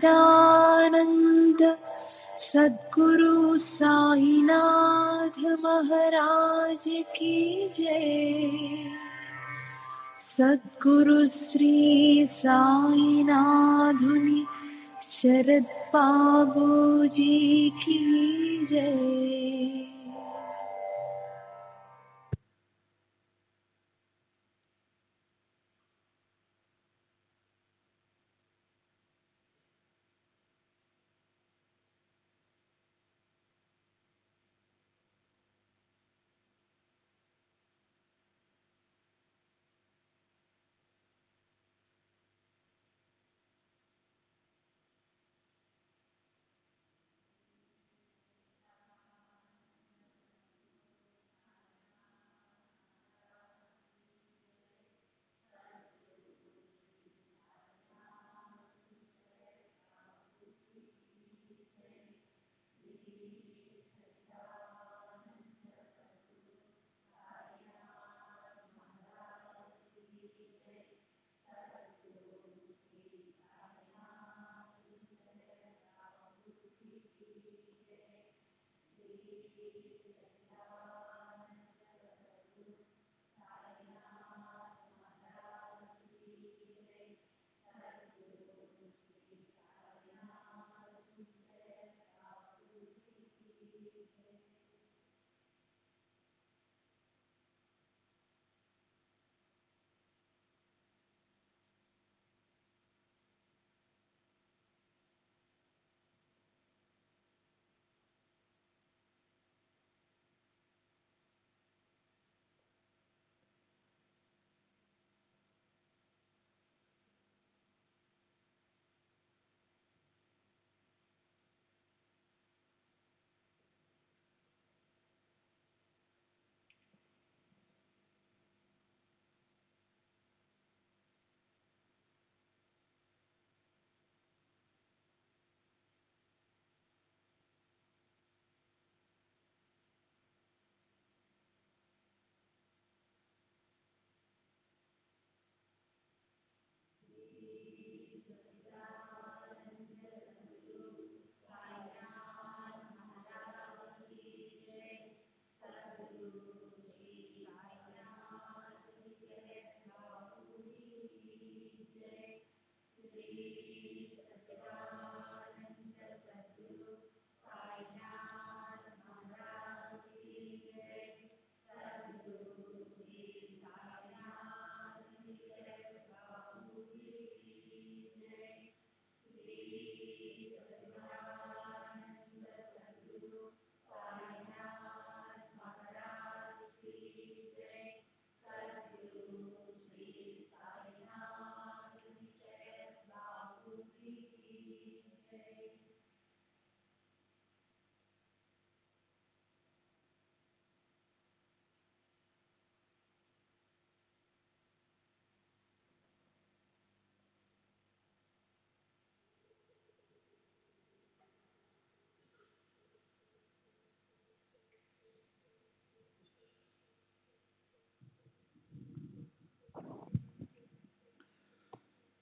सच्चिदानंद सद्गुरु साईनाथ महाराज की जय। सद्गुरु श्री साईनाथुनि शरद बाबू जी की जय।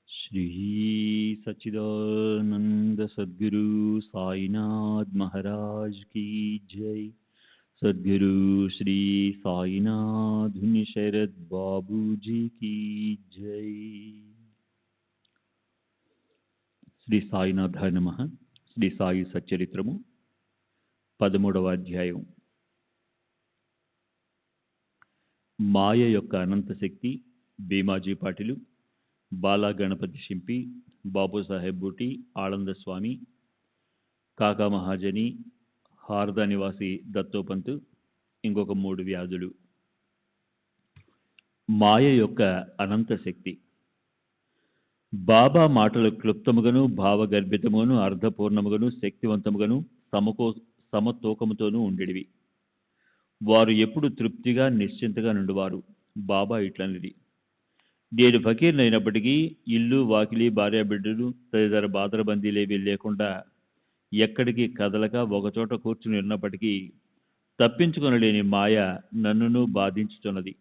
श्री सच्चिदानंद सद्गुरु साईनाथ महाराज की जय। सद्गुरु श्री साईनाथ शरद बाबू जी की जय। శ్రీ సాయినాథాయ నమః. శ్రీ సాయి సచ్చరిత్రము 13వ అధ్యాయం. మాయ యొక్క అనంత శక్తి. భీమాజీ పాటిలు, బాలా గణపతి షింపి, బాబుసాహెబ్ బూటి, ఆనంద స్వామి, కాకా మహాజని, హార్దా నివాసి దత్తోపంత్, ఇంకొక 3 వ్యాధులు. మాయ యొక్క అనంత శక్తి. బాబా మాటలు క్లుప్తముగను భావగర్భితముగను అర్ధపూర్ణముగను శక్తివంతముగను సమతూకముతోనూ ఉండేవి. వారు ఎప్పుడు తృప్తిగా నిశ్చింతగా నుండివారు. బాబా ఇట్లనిది: నేను ఫకీర్ అయినప్పటికీ ఇల్లు వాకిలి భార్యాబిడ్డలు తదితర బాదరబందీలేవీ లేకుండా ఎక్కడికి కదలక ఒకచోట కూర్చుని ఉన్నప్పటికీ తప్పించుకొనలేని మాయ నన్నును బాధించుచున్నది.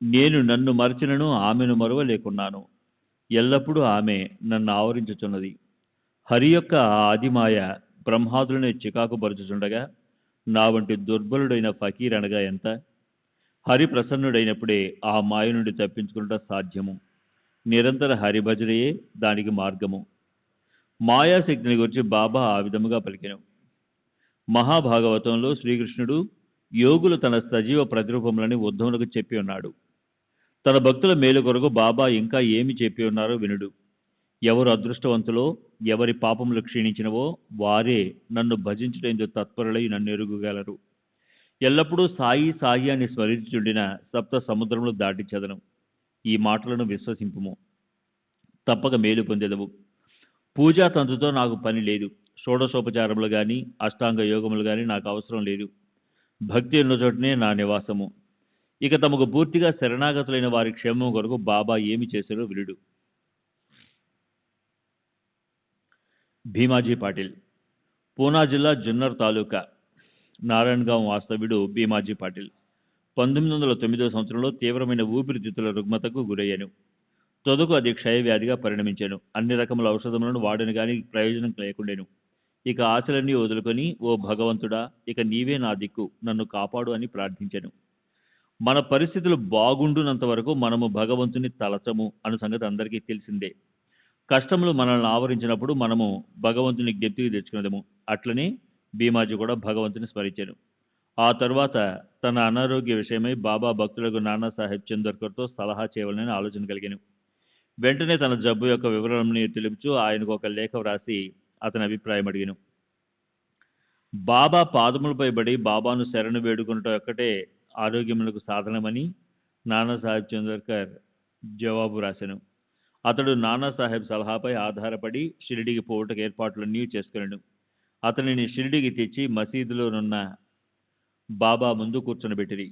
నేను నన్ను మరచినను ఆమెను మరువలేకున్నాను. ఎల్లప్పుడూ ఆమె నన్ను ఆవరించుచున్నది. హరి యొక్క ఆ ఆదిమాయ బ్రహ్మాదులని చికాకు పరుచుచుండగా నా వంటి దుర్బలుడైన ఫకీర్ అనగా ఎంత? హరి ప్రసన్నుడైనప్పుడే ఆ మాయ నుండి తప్పించుకున్నట సాధ్యము. నిరంతర హరిభజనయే దానికి మార్గము. మాయాశక్తిని గురించి బాబా ఆ విధముగా పలికెను. మహాభాగవతంలో శ్రీకృష్ణుడు యోగులు తన సజీవ ప్రతిరూపములని ఉద్ధవునికి చెప్పి ఉన్నాడు. తన భక్తుల మేలు కొరకు బాబా ఇంకా ఏమి చెప్పి ఉన్నారో వినుడు. ఎవరు అదృష్టవంతులో, ఎవరి పాపములు క్షీణించినవో వారే నన్ను భజించుటేందుకు తత్పరులై నన్ను ఎరుగుగలరు. ఎల్లప్పుడూ సాయి సాయి అని స్మరించుండిన సప్త సముద్రములు దాటించెదను. ఈ మాటలను విశ్వసింపుము, తప్పక మేలు పొందెదవు. పూజా తంతుతో నాకు పని లేదు. షోడశోపచారములు గాని అష్టాంగ యోగములు గాని నాకు అవసరం లేదు. భక్తి ఉన్న చోటనే నా నివాసము. ఇక తమకు పూర్తిగా శరణాగతులైన వారి క్షేమం కొరకు బాబా ఏమి చేశారో వినుడు. భీమాజీ పాటిల్, పూనా జిల్లా జున్నర్ తాలూకా నారాయణగాం వాస్తవ్యుడు భీమాజీ పాటిల్ 1909 సంవత్సరంలో తీవ్రమైన ఊపిరితిత్తుల రుగ్మతకు గురయ్యాను. తొదకు అది క్షయవ్యాధిగా పరిణమించాను. అన్ని రకముల ఔషధములను వాడను గాని ప్రయోజనం లేకుండెను. ఇక ఆశలన్నీ వదులుకొని, ఓ భగవంతుడా, ఇక నీవే నా దిక్కు, నన్ను కాపాడు అని ప్రార్థించాను. మన పరిస్థితులు బాగుండునంత వరకు మనము భగవంతుని తలచము అన్న సంగతి అందరికీ తెలిసిందే. కష్టములు మనల్ని ఆవరించినప్పుడు మనము భగవంతుని జ్ఞప్తికి తెచ్చుకునేదము. అట్లనే భీమాజీ కూడా భగవంతుని స్మరించాను. ఆ తరువాత తన అనారోగ్య విషయమై బాబా భక్తులకు నానాసాహెబ్ చందోర్కర్తో సలహా చేయవాలని ఆలోచన కలిగాను. వెంటనే తన జబ్బు యొక్క వివరణని తెలుపుచూ ఆయనకు ఒక లేఖ వ్రాసి అతని అభిప్రాయం అడిగాను. బాబా పాదములపై పడి బాబాను శరణు వేడుకున్నట ఒక్కటే ఆరోగ్యములకు సాధనమని నానాసాహెబ్ చందోర్కర్ జవాబు రాశాను. అతడు నానాసాహెబ్ సలహాపై ఆధారపడి షిరిడికి పోవుటకు ఏర్పాట్లన్నీ చేసుకున్నాడు. అతనిని షిరిడికి తెచ్చి మసీదులోనున్న బాబా ముందు కూర్చొనబెట్టిరి.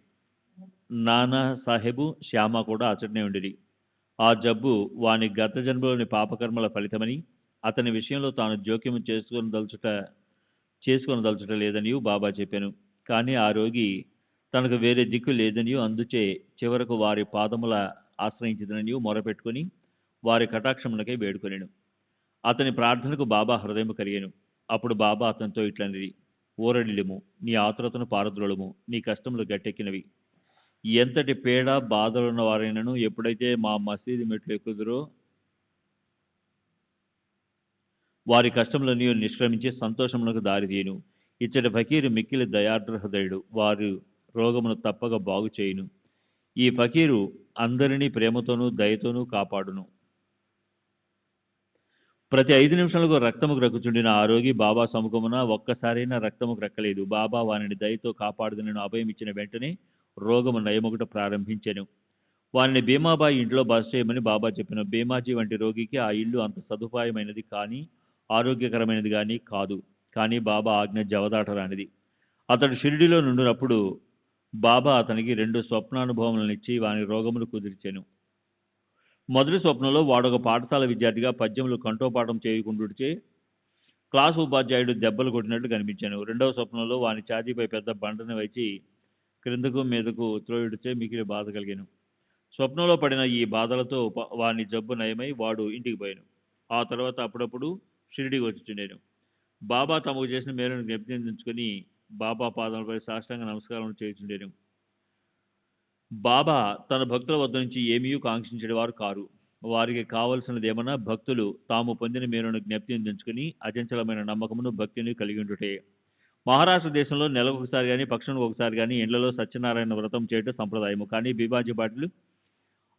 నానా సాహెబు శ్యామ కూడా అచటనే ఉండిరి. ఆ జబ్బు వాని గత జన్మలోని పాపకర్మల ఫలితమని, అతని విషయంలో తాను జోక్యము చేసుకొనదలుచుట లేదనియూ బాబా చెప్పాను. కానీ ఆ రోగి తనకు వేరే దిక్కు లేదనియూ, అందుచే చివరకు వారి పాదముల ఆశ్రయించదనియూ మొరపెట్టుకుని వారి కటాక్షమునకై వేడుకొనెను. అతని ప్రార్థనకు బాబా హృదయము కరిగెను. అప్పుడు బాబా అతనితో ఇట్లనిది: ఊరడిల్లుము, నీ ఆతురతను పారద్రోలుము, నీ కష్టములు గట్టెక్కినవి. ఎంతటి పేడ బాధలున్న వారైనను ఎప్పుడైతే మా మసీదు మెట్లు ఎక్కుదురో వారి కష్టములన్నీ నిష్క్రమించి సంతోషములకు దారితీయును. ఇచ్చటి ఫకీరు మిక్కిలి దయార్ద్ర హృదయుడు, వారు రోగమును తప్పక బాగు చేయును. ఈ ఫకీరు అందరినీ ప్రేమతోనూ దయతోనూ కాపాడును. ప్రతి 5 నిమిషాలకు రక్తముకు రక్కుచుండిన ఆ రోగి బాబా సముఖమున ఒక్కసారైనా రక్తముకు రక్కలేదు. బాబా వానిని దయతో కాపాడుదనను అభయం ఇచ్చిన వెంటనే రోగము నయమొకట ప్రారంభించెను. వారిని భీమాబాయి ఇంట్లో బస చేయమని బాబా చెప్పిన. భీమాజీ వంటి రోగికి ఆ ఇల్లు అంత సదుపాయమైనది కానీ ఆరోగ్యకరమైనది కానీ కాదు. కానీ బాబా ఆజ్ఞ జవదాటరానిది. అతడు షిరిడిలో నుండినప్పుడు బాబా అతనికి 2 స్వప్నానుభవములనిచ్చి వాని రోగములు కుదిర్చెను. మొదటి స్వప్నంలో వాడొక పాఠశాల విద్యార్థిగా పద్యములు కంఠోపాఠం చేయకుండుచే క్లాసు ఉపాధ్యాయుడు దెబ్బలు కొట్టినట్లు కనిపించాను. రెండవ స్వప్నంలో వాని ఛాతీపై పెద్ద బండను వచ్చి క్రిందకు మీదకు త్రోయుడిచే మిగిలి బాధ కలిగాను. స్వప్నంలో పడిన ఈ బాధలతో వాని జబ్బు నయమై వాడు ఇంటికి పోయాను. ఆ తర్వాత అప్పుడప్పుడు షిరిడికి వచ్చుచుండేను. బాబా తమకు చేసిన మేలును జ్ఞప్తించుకొని బాబా పాదములపై సాష్టాంగ నమస్కారం చేయుచుండేను. బాబా తన భక్తుల వద్ద నుంచి ఏమీ కాంక్షించేవారు కారు. వారికి కావలసినదేమన్నా భక్తులు తాము పొందిన మేలును జ్ఞప్తించుకొని అచంచలమైన నమ్మకమును భక్తిని కలిగి ఉండుటే. మహారాష్ట్ర దేశంలో నెలకు ఒకసారి కానీ పక్షానికి ఒకసారి కానీ ఇండ్లలో సత్యనారాయణ వ్రతం చేయటం సంప్రదాయము. కానీ భీమాజీ పాటిల్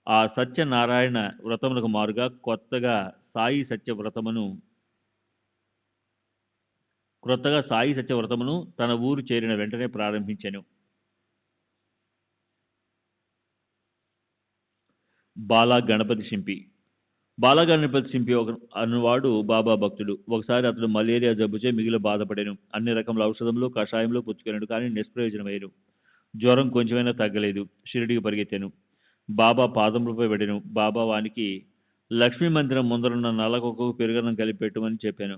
ఆ సత్యనారాయణ వ్రతములకు మారుగా కొత్తగా సాయి సత్య వ్రతమును తన ఊరు చేరిన వెంటనే ప్రారంభించాను. బాలా గణపతి సింపి అన్నవాడు బాబా భక్తుడు. ఒకసారి అతడు మలేరియా జబ్బుచే మిగిలి బాధపడాను. అన్ని రకముల ఔషధములు కషాయంలో పుచ్చుకున్నాడు, కానీ నిష్ప్రయోజనమయ్యాను. జ్వరం కొంచెమైనా తగ్గలేదు. షిరిడికి పరిగెత్తాను. బాబా పాదములపై పడాను. బాబా వానికి లక్ష్మీ మందిరం ముందరున్న నల్లకొక్కకు పెరుగన్నం కలిపి పెట్టమని చెప్పాను.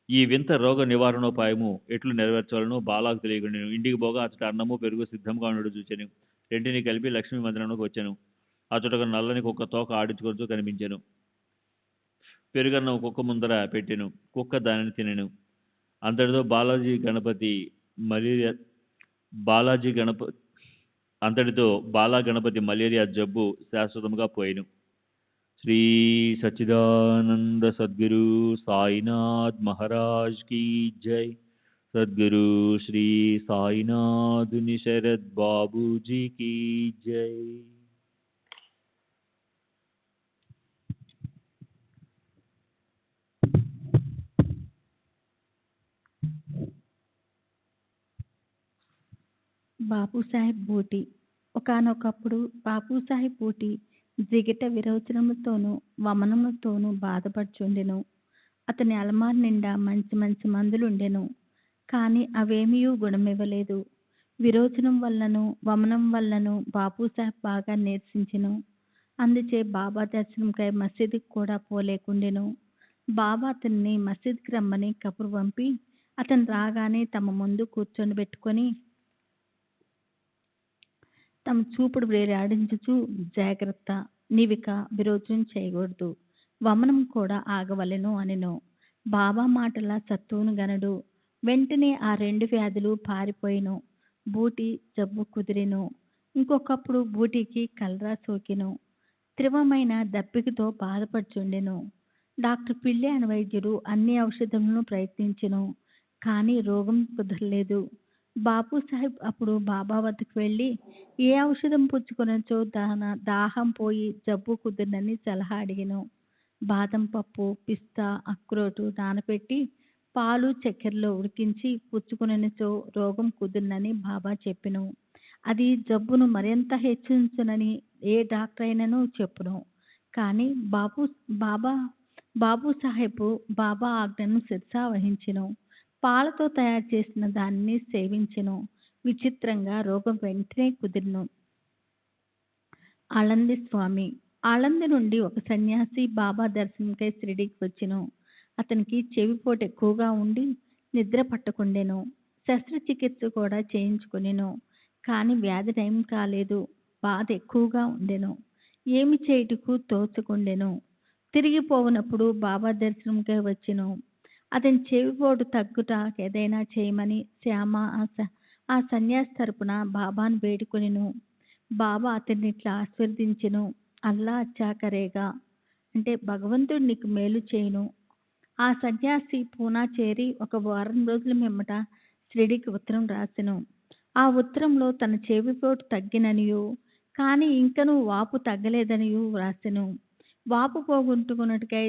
ఈ వింత రోగ నివారణోపాయము ఎట్లు నెరవేర్చాలనో బాలాకు తెలియకుండాను. ఇంటికి పోగా అతడు అన్నము పెరుగు సిద్ధంగా ఉండడు చూచాను. రెంటిని కలిపి లక్ష్మీ మందిరంలోకి వచ్చాను. అతడు నల్లని కుక్క తోక ఆడించుకుంటూ కనిపించాను. పెరుగన్నం కుక్క ముందర పెట్టెను. కుక్క దానిని తినెను. అంతటితో బాలా గణపతి మలేరియా జబ్బు శాశ్వతంగా పోయెను. శ్రీ సచ్చిదానంద సద్గురు సాయినాథ్ మహారాజ్ కీ జై. సద్గురు శ్రీ సాయినాథుని శరద్ బాబూజీ కీ జై. బాపూసాహెబ్ బూటి. ఒకానొకప్పుడు బాపూసాహెబ్ బూటి జిగిట విరోచనముతోనూ వమనముతోనూ బాధపడుచుండెను. అతని అలమార్ నిండా మంచి మంచి మందులుండెను. కాని అవేమియూ గుణమివ్వలేదు. విరోచనం వల్లనూ వమనం వల్లనూ బాపూసాహెబ్ బాగా నీరసించెను. అందుచే బాబా దర్శనంకై మసీదుకు కూడా పోలేకుండెను. బాబా అతన్ని మసీదుకి రమ్మని కబురు పంపి అతను రాగానే తమ ముందు కూర్చొనిబెట్టుకొని తమ చూపుడు వేలాడించుచు, జాగ్రత్త, నీవిక విరోచనం చేయకూడదు, వమనం కూడా ఆగవలెను అనెను. బాబా మాటల సత్తువును గనడు. వెంటనే ఆ 2 వ్యాధులు పారిపోయెను. బూటి జబ్బు కుదిరెను. ఇంకొకప్పుడు బూటికి కలరా సోకెను. తీవ్రమైన దప్పికతో బాధపడుచుండెను. డాక్టర్ పిల్లి అనే వైద్యుడు అన్ని ఔషధములను ప్రయత్నించెను. కానీ రోగం కుదరలేదు. బాపూసాహెబ్ అప్పుడు బాబా వద్దకు వెళ్ళి ఏ ఔషధం పుచ్చుకొనచో దాహం పోయి జబ్బు కుదిరినని సలహా అడిగెను. బాదం పప్పు, పిస్తా, అక్రోటు నానపెట్టి పాలు చక్కెరలో ఉడికించి పుచ్చుకొనచో రోగం కుదిరినని బాబా చెప్పెను. అది జబ్బును మరింత హెచ్చించునని ఏ డాక్టర్ అయినను చెప్పును. కానీ బాబూసాహెబ్ బాబా ఆజ్ఞను శిరసా వహించెను. పాలతో తయారు చేసిన దానిని సేవించెను. విచిత్రంగా రోగం వెంటనే కుదిరెను. ఆళంది స్వామి. ఆళంది నుండి ఒక సన్యాసి బాబా దర్శనంకై షిరిడీకి వచ్చెను. అతనికి చెవిపోటు ఎక్కువగా ఉండి నిద్ర పట్టకుండెను. శస్త్రచికిత్స కూడా చేయించుకొనెను. కానీ వ్యాధి నయం కాలేదు. బాధ ఎక్కువగా ఉండెను. ఏమి చేయుటకు తోచకుండెను. తిరిగిపోవునప్పుడు బాబా దర్శనంకై వచ్చెను. అతని చెవిపోటు తగ్గుట ఏదైనా చేయమని శ్యామ ఆ సన్యాసి తరపున బాబాను వేడుకొనెను. బాబా అతన్ని ఇట్లా ఆశీర్వదించెను. అల్లా అచ్చా కరేగా, అంటే భగవంతుడు నీకు మేలు చేయును. ఆ సన్యాసి పూనా చేరి ఒక వారం రోజుల మిమ్మట షిరిడీకి ఉత్తరం రాసెను. ఆ ఉత్తరంలో తన చెవిపోటు తగ్గిననియు, కానీ ఇంకనూ వాపు తగ్గలేదనియు వ్రాసెను. వాపు పోగొట్టుకున్నట్టుకై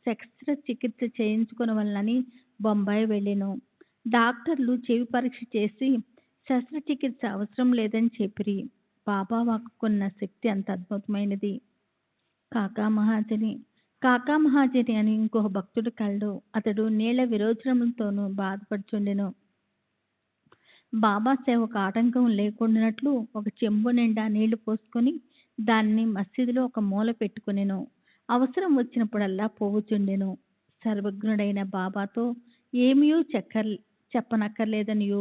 శస్త్రచికిత్స చేయించుకొనవలనని బొంబాయి వెళ్ళెను. డాక్టర్లు చెవి పరీక్ష చేసి శస్త్రచికిత్స అవసరం లేదని చెప్పిరి. బాబా వాక్కుకున్న శక్తి అంత అద్భుతమైనది. కాకా మహాజని అని ఇంకొక భక్తుడు కలడు. అతడు నీళ్ల విరోచనములతోనూ బాధపడుచుండెను. బాబా సేవకు ఆటంకం లేకుండానట్లు ఒక చెంబు నిండా నీళ్లు పోసుకొని దానిని మసీదులో ఒక మూల పెట్టుకొనెను. అవసరం వచ్చినప్పుడల్లా పోవుచుండెను. సర్వజ్ఞుడైన బాబాతో ఏమీయూ చెప్పనక్కర్లేదనియూ,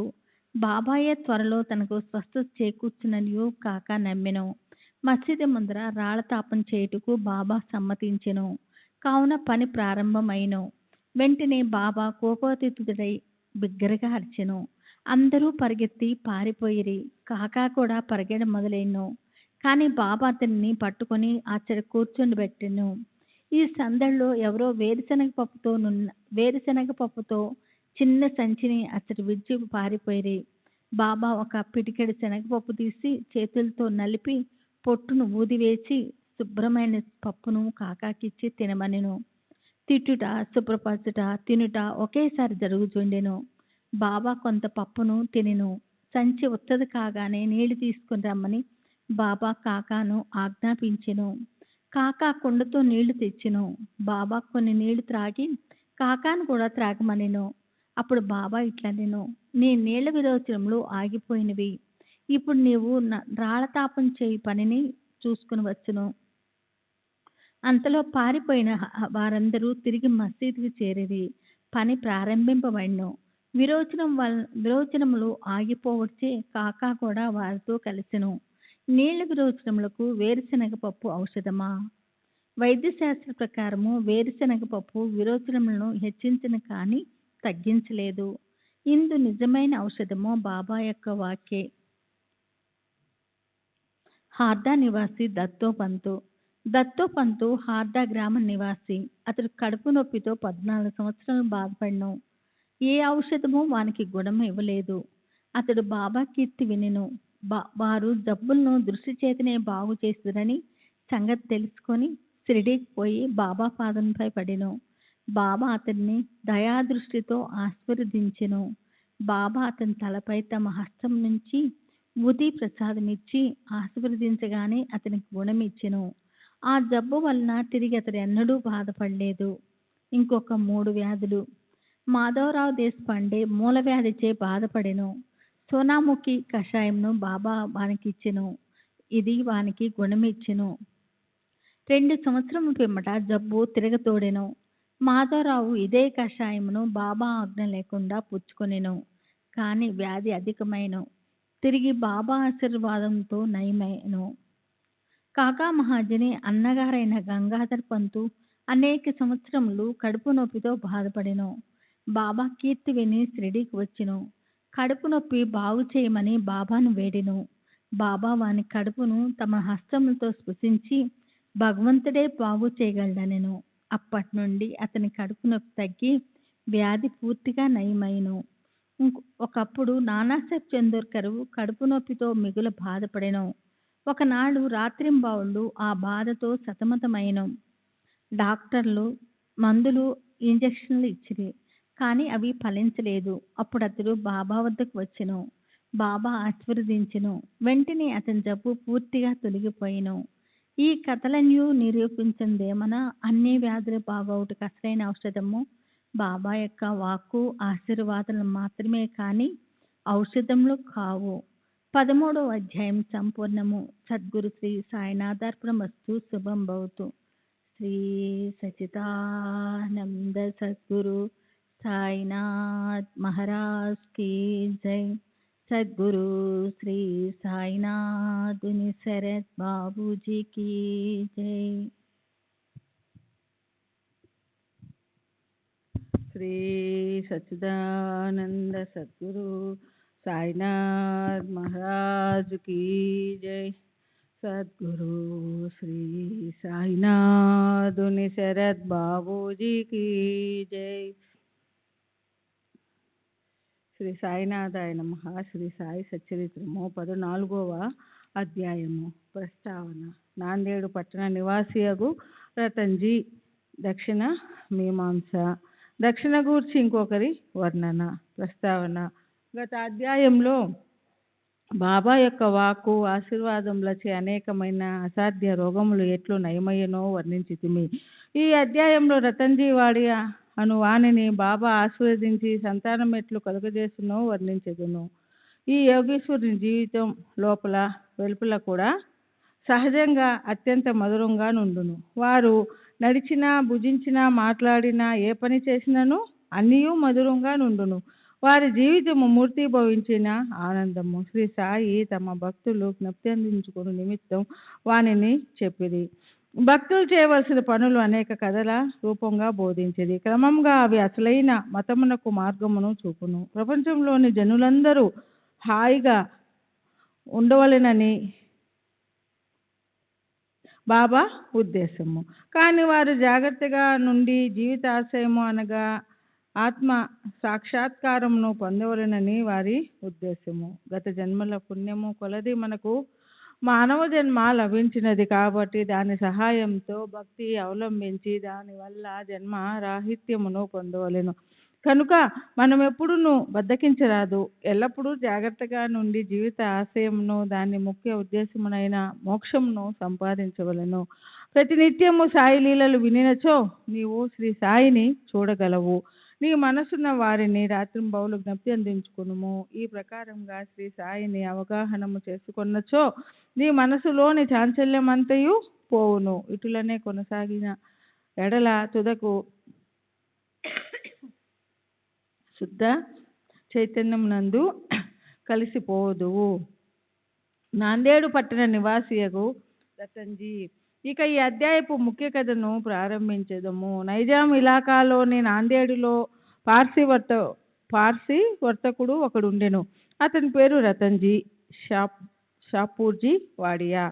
బాబాయే త్వరలో తనకు స్వస్థత చేకూర్చుననియూ కాకా నమ్మెను. మసీదు ముందర రాళ్లతాపం చేయుటకు బాబా సమ్మతించెను. కావున పని ప్రారంభమైను. వెంటనే బాబా కోపోద్రిక్తుడై బిగ్గరగా అరిచెను. అందరూ పరిగెత్తి పారిపోయిరి. కాకా కూడా పరిగెడ మొదలెను. కానీ బాబా అతన్ని పట్టుకొని అచ్చట కూర్చొనిబెట్టెను. ఈ సందడిలో ఎవరో వేరుశనగ పప్పుతో చిన్న సంచిని అచ్చట విడిచి పారిపోయిరి. బాబా ఒక పిడికెడు శనగపప్పు తీసి చేతులతో నలిపి పొట్టును ఊదివేసి శుభ్రమైన పప్పును కాకాకిచ్చి తినమనెను. తిట్టుట, శుభ్రపరచుట, తినుట ఒకేసారి జరుగుచుండెను. బాబా కొంత పప్పును తినెను. సంచి ఉత్తది కాగానే నీళ్లు తీసుకుని రమ్మని బాబా కాకాను ఆజ్ఞాపించెను. కాకా కుండతో నీళ్లు తెచ్చెను. బాబా కొన్ని నీళ్లు త్రాగి కాకాను కూడా త్రాగమనెను. అప్పుడు బాబా ఇట్లనెను, నీ నీళ్ల విరోచనములు ఆగిపోయినవి. ఇప్పుడు నీవు రాళ్లతాపం చేయు పనిని చూసుకుని వచ్చును. అంతలో పారిపోయిన వారందరూ తిరిగి మసీదుకు చేరిరి. పని ప్రారంభింపబడెను. విరోచనములు ఆగిపోవచ్చే కాకా కూడా వారితో కలిసెను. నీళ్ల విరోచనములకు వేరుశనగ పప్పు ఔషధమా? వైద్యశాస్త్ర ప్రకారము వేరుశనగ పప్పు విరోచనములను హెచ్చించిన కానీ తగ్గించలేదు. ఇందు నిజమైన ఔషధము బాబా యొక్క వాక్యే. హార్దా నివాసి దత్తోపంతు. దత్తోపంతు హార్దా గ్రామ నివాసి. అతడు కడుపు నొప్పితో 14 సంవత్సరాలు బాధపడిను. ఏ ఔషధము వానికి గుణం ఇవ్వలేదు. అతడు బాబా కీర్తి వినెను. వారు జబ్బులను దృష్టి చేతనే బాగు చేస్తురని సంగతి తెలుసుకొని షిరిడీకి పోయి బాబా పాదంపై పడెను. బాబా అతన్ని దయాదృష్టితో ఆశీర్వదించెను. బాబా అతని తలపై తమ హస్తం నుంచి ఊది ప్రసాదమిచ్చి ఆశీర్వదించగానే అతనికి గుణమిచ్చెను. ఆ జబ్బు వలన తిరిగి అతడు ఎన్నడూ బాధపడలేదు. ఇంకొక 3 వ్యాధులు. మాధవరావు దేశపాండే మూలవ్యాధిచే బాధపడెను. సోనాముఖి కషాయంను బాబా వానికి ఇచ్చెను. ఇది వానికి గుణమిచ్చెను. 2 సంవత్సరముల పిమ్మట జబ్బు తిరగతోడెను. మాధవరావు ఇదే కషాయమును బాబా ఆజ్ఞ లేకుండా పుచ్చుకొనెను. కానీ వ్యాధి అధికమైను. తిరిగి బాబా ఆశీర్వాదంతో నయమైను. కాకా మహాజని అన్నగారైన గంగాధర్ పంతు అనేక సంవత్సరములు కడుపు నొప్పితో బాధపడెను. బాబా కీర్తి విని షిరిడీకి వచ్చెను. కడుపు నొప్పి బాగు చేయమని బాబాను వేడెను. బాబా వాని కడుపును తమ హస్తములతో స్పృశించి భగవంతుడే బాగు చేయగలడనెను. అప్పటి నుండి అతని కడుపు నొప్పి తగ్గి వ్యాధి పూర్తిగా నయమైను. ఒకప్పుడు నానాసాహెబ్ చందోర్కరు కడుపు నొప్పితో మిగుల బాధపడెను. ఒకనాడు రాత్రింబావుళ్ళు ఆ బాధతో సతమతమైను. డాక్టర్లు మందులు ఇంజక్షన్లు ఇచ్చిరి. కానీ అవి ఫలించలేదు. అప్పుడు అతడు బాబా వద్దకు వచ్చెను. బాబా ఆశీర్వదించెను. వెంటనే అతని జబ్బు పూర్తిగా తొలగిపోయెను. ఈ కథలన్నీ నిరూపించిందేమన అన్ని వ్యాధులు బాగవుటకు అసలైన ఔషధము బాబా యొక్క వాక్కు ఆశీర్వాదాలు మాత్రమే కానీ ఔషధములు కావు. 13వ అధ్యాయం సంపూర్ణము. సద్గురు శ్రీ సాయినాథార్పణమస్తు. శుభం భవతు. శ్రీ సచిదానంద సద్గురు సాయినాథ్ మహారాజ్ की जय. सद्गुरु श्री साईनाथ शरद बाबू जी की जय. श्री सच्चिदानंद सद्गुरु साईनाथ महाराज की जय. सद्गुरु श्री साईनाथ शरद बाबू जी की जय. శ్రీ సాయినాథాయ నమః. శ్రీ సాయి సచ్చరిత్రము 14వ అధ్యాయము. ప్రస్తావన. నాందేడు పట్టణ నివాసియగు రతన్జీ దక్షిణ మీమాంస. దక్షిణ గూర్చి ఇంకొకరి వర్ణన. ప్రస్తావన. గత అధ్యాయంలో బాబా యొక్క వాక్కు ఆశీర్వాదములచే అనేకమైన అసాధ్య రోగములు ఎట్లు నయమయ్యనో వర్ణించితిమి. ఈ అధ్యాయంలో రతన్జీ వాడి అను వాణిని బాబా ఆశీర్వదించి సంతానం ఎట్లు కలుగజేసునో వర్ణించెదను. ఈ యోగేశ్వరుని జీవితం లోపల వెలుపల కూడా సహజంగా అత్యంత మధురంగా నుండును. వారు నడిచినా భుజించినా మాట్లాడినా ఏ పని చేసినను అన్నీయూ మధురంగా నుండును. వారి జీవితము మూర్తిభవించిన ఆనందము. శ్రీ సాయి తమ భక్తులు జ్ఞప్తి అందించుకుని నిమిత్తం వానిని చెప్పిరి. భక్తులు చేయవలసిన పనులు అనేక కథల రూపంగా బోధించేది. క్రమంగా అవి అసలైన మతమునకు మార్గమును చూపును. ప్రపంచంలోని జనులందరూ హాయిగా ఉండవలెనని బాబా ఉద్దేశము. కానీ వారు జాగ్రత్తగా నుండి జీవితాశయము అనగా ఆత్మ సాక్షాత్కారమును పొందవలెనని వారి ఉద్దేశము. గత జన్మల పుణ్యము కొలది మనకు మానవ జన్మ లభించినది కాబట్టి దాని సహాయంతో భక్తి అవలంబించి దానివల్ల జన్మ రాహిత్యమును పొందవలెను. కనుక మనం ఎప్పుడునూ బద్దకించరాదు. ఎల్లప్పుడూ జాగ్రత్తగా నుండి జీవిత ఆశయమును దాని ముఖ్య ఉద్దేశమునైన మోక్షమును సంపాదించవలెను. ప్రతినిత్యము సాయి లీలలు వినినచో నీవు శ్రీ సాయిని చూడగలవు. నీ మనసున్న వారిని రాత్రింబౌలు జ్ఞప్తి అందించుకునుము. ఈ ప్రకారంగా శ్రీ సాయిని అవగాహనము చేసుకొన్నచో నీ మనసులోని చాంచల్యమంతయు పోవును. ఇటులనే కొనసాగిన ఎడల తుదకు శుద్ధ చైతన్యం నందు కలిసిపోదువు. నాందేడు పట్టణ నివాసియగు రతన్జీ ఇక ఈ అధ్యాయపు ముఖ్య కథను ప్రారంభించేదము. నైజాం ఇలాకాలోని నాందేడులో పార్సీ వర్తకుడు ఒకడుండెను. అతని పేరు రతన్జీ షాపూర్జీ వాడియా.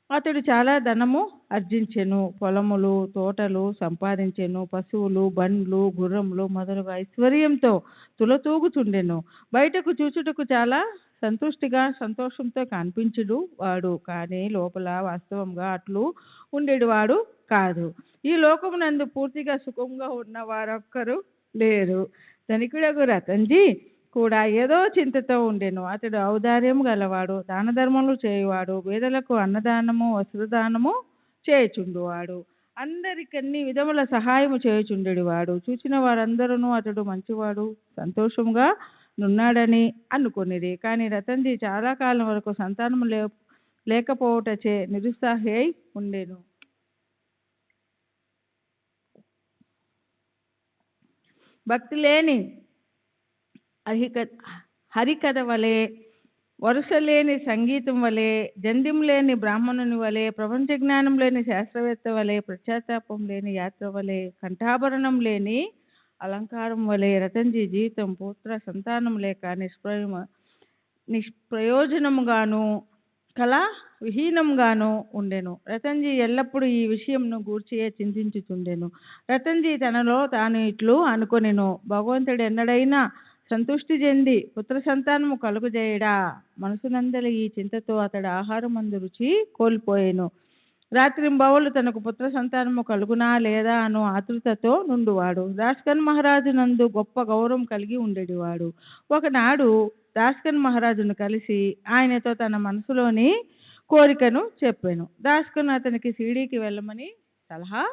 అతడు చాలా ధనము ఆర్జించెను. పొలములు, తోటలు సంపాదించెను. పశువులు, బండ్లు, గుర్రములు మొదలుగా ఐశ్వర్యంతో తులతూగుచుండెను. బయటకు చూచుటకు చాలా సంతోషంతో కనిపించుడు వాడు, కానీ లోపల వాస్తవంగా అట్లు ఉండేవాడు కాదు. ఈ లోకమునందు పూర్తిగా సుఖంగా ఉన్న వారొక్కరు లేరు. ధనికుడకు రతన్జీ కూడా ఏదో చింతతో ఉండెను. అతడు ఔదార్యం గలవాడు, దాన ధర్మములు చేయువాడు, పేదలకు అన్నదానము వస్త్రదానము చేయుచుండువాడు, అందరికన్ని విధముల సహాయము చేయుచుండెడివాడు. చూచిన వారందరూ అతడు మంచివాడు, సంతోషంగా నున్నాడని అనుకునేది. కానీ రతన్జీ చాలా కాలం వరకు సంతానము లేకపోవటచే నిరుత్సాహి అయి ఉండెను. భక్తి లేని హరికథ వలె, వరుస లేని సంగీతం వలె, జంధ్యం లేని బ్రాహ్మణుని వలె, ప్రపంచ జ్ఞానం లేని శాస్త్రవేత్త వలె, పశ్చాత్తాపం లేని యాత్ర వలె, కంఠాభరణం లేని అలంకారం వలె రతన్జీ జీవితం పుత్ర సంతానం లేక నిష్ప్రయోజనముగాను కళా విహీనంగాను ఉండెను. రతన్జీ ఎల్లప్పుడూ ఈ విషయంను గూర్చియే చింతించుచుండెను. రతన్జీ తనలో తాను ఇట్లు అనుకొనెను, భగవంతుడు ఎన్నడైనా సంతుష్టి చెంది పుత్ర సంతానము కలుగజేయడా? మనసునందలి ఈ చింతతో అతడు ఆహారమందు రుచి కోల్పోయెను. రాత్రింబవళ్ళు తనకు పుత్ర సంతానము కలుగునా లేదా అను ఆతృతతో నుండువాడు. దాస్కన్ మహారాజు నందు గొప్ప గౌరవం కలిగి ఉండేవాడు. ఒకనాడు దాస్కన్ మహారాజును కలిసి ఆయనతో తన మనసులోని కోరికను చెప్పాను. దాస్కన్ అతనికి షిరిడీకి వెళ్ళమని సలహా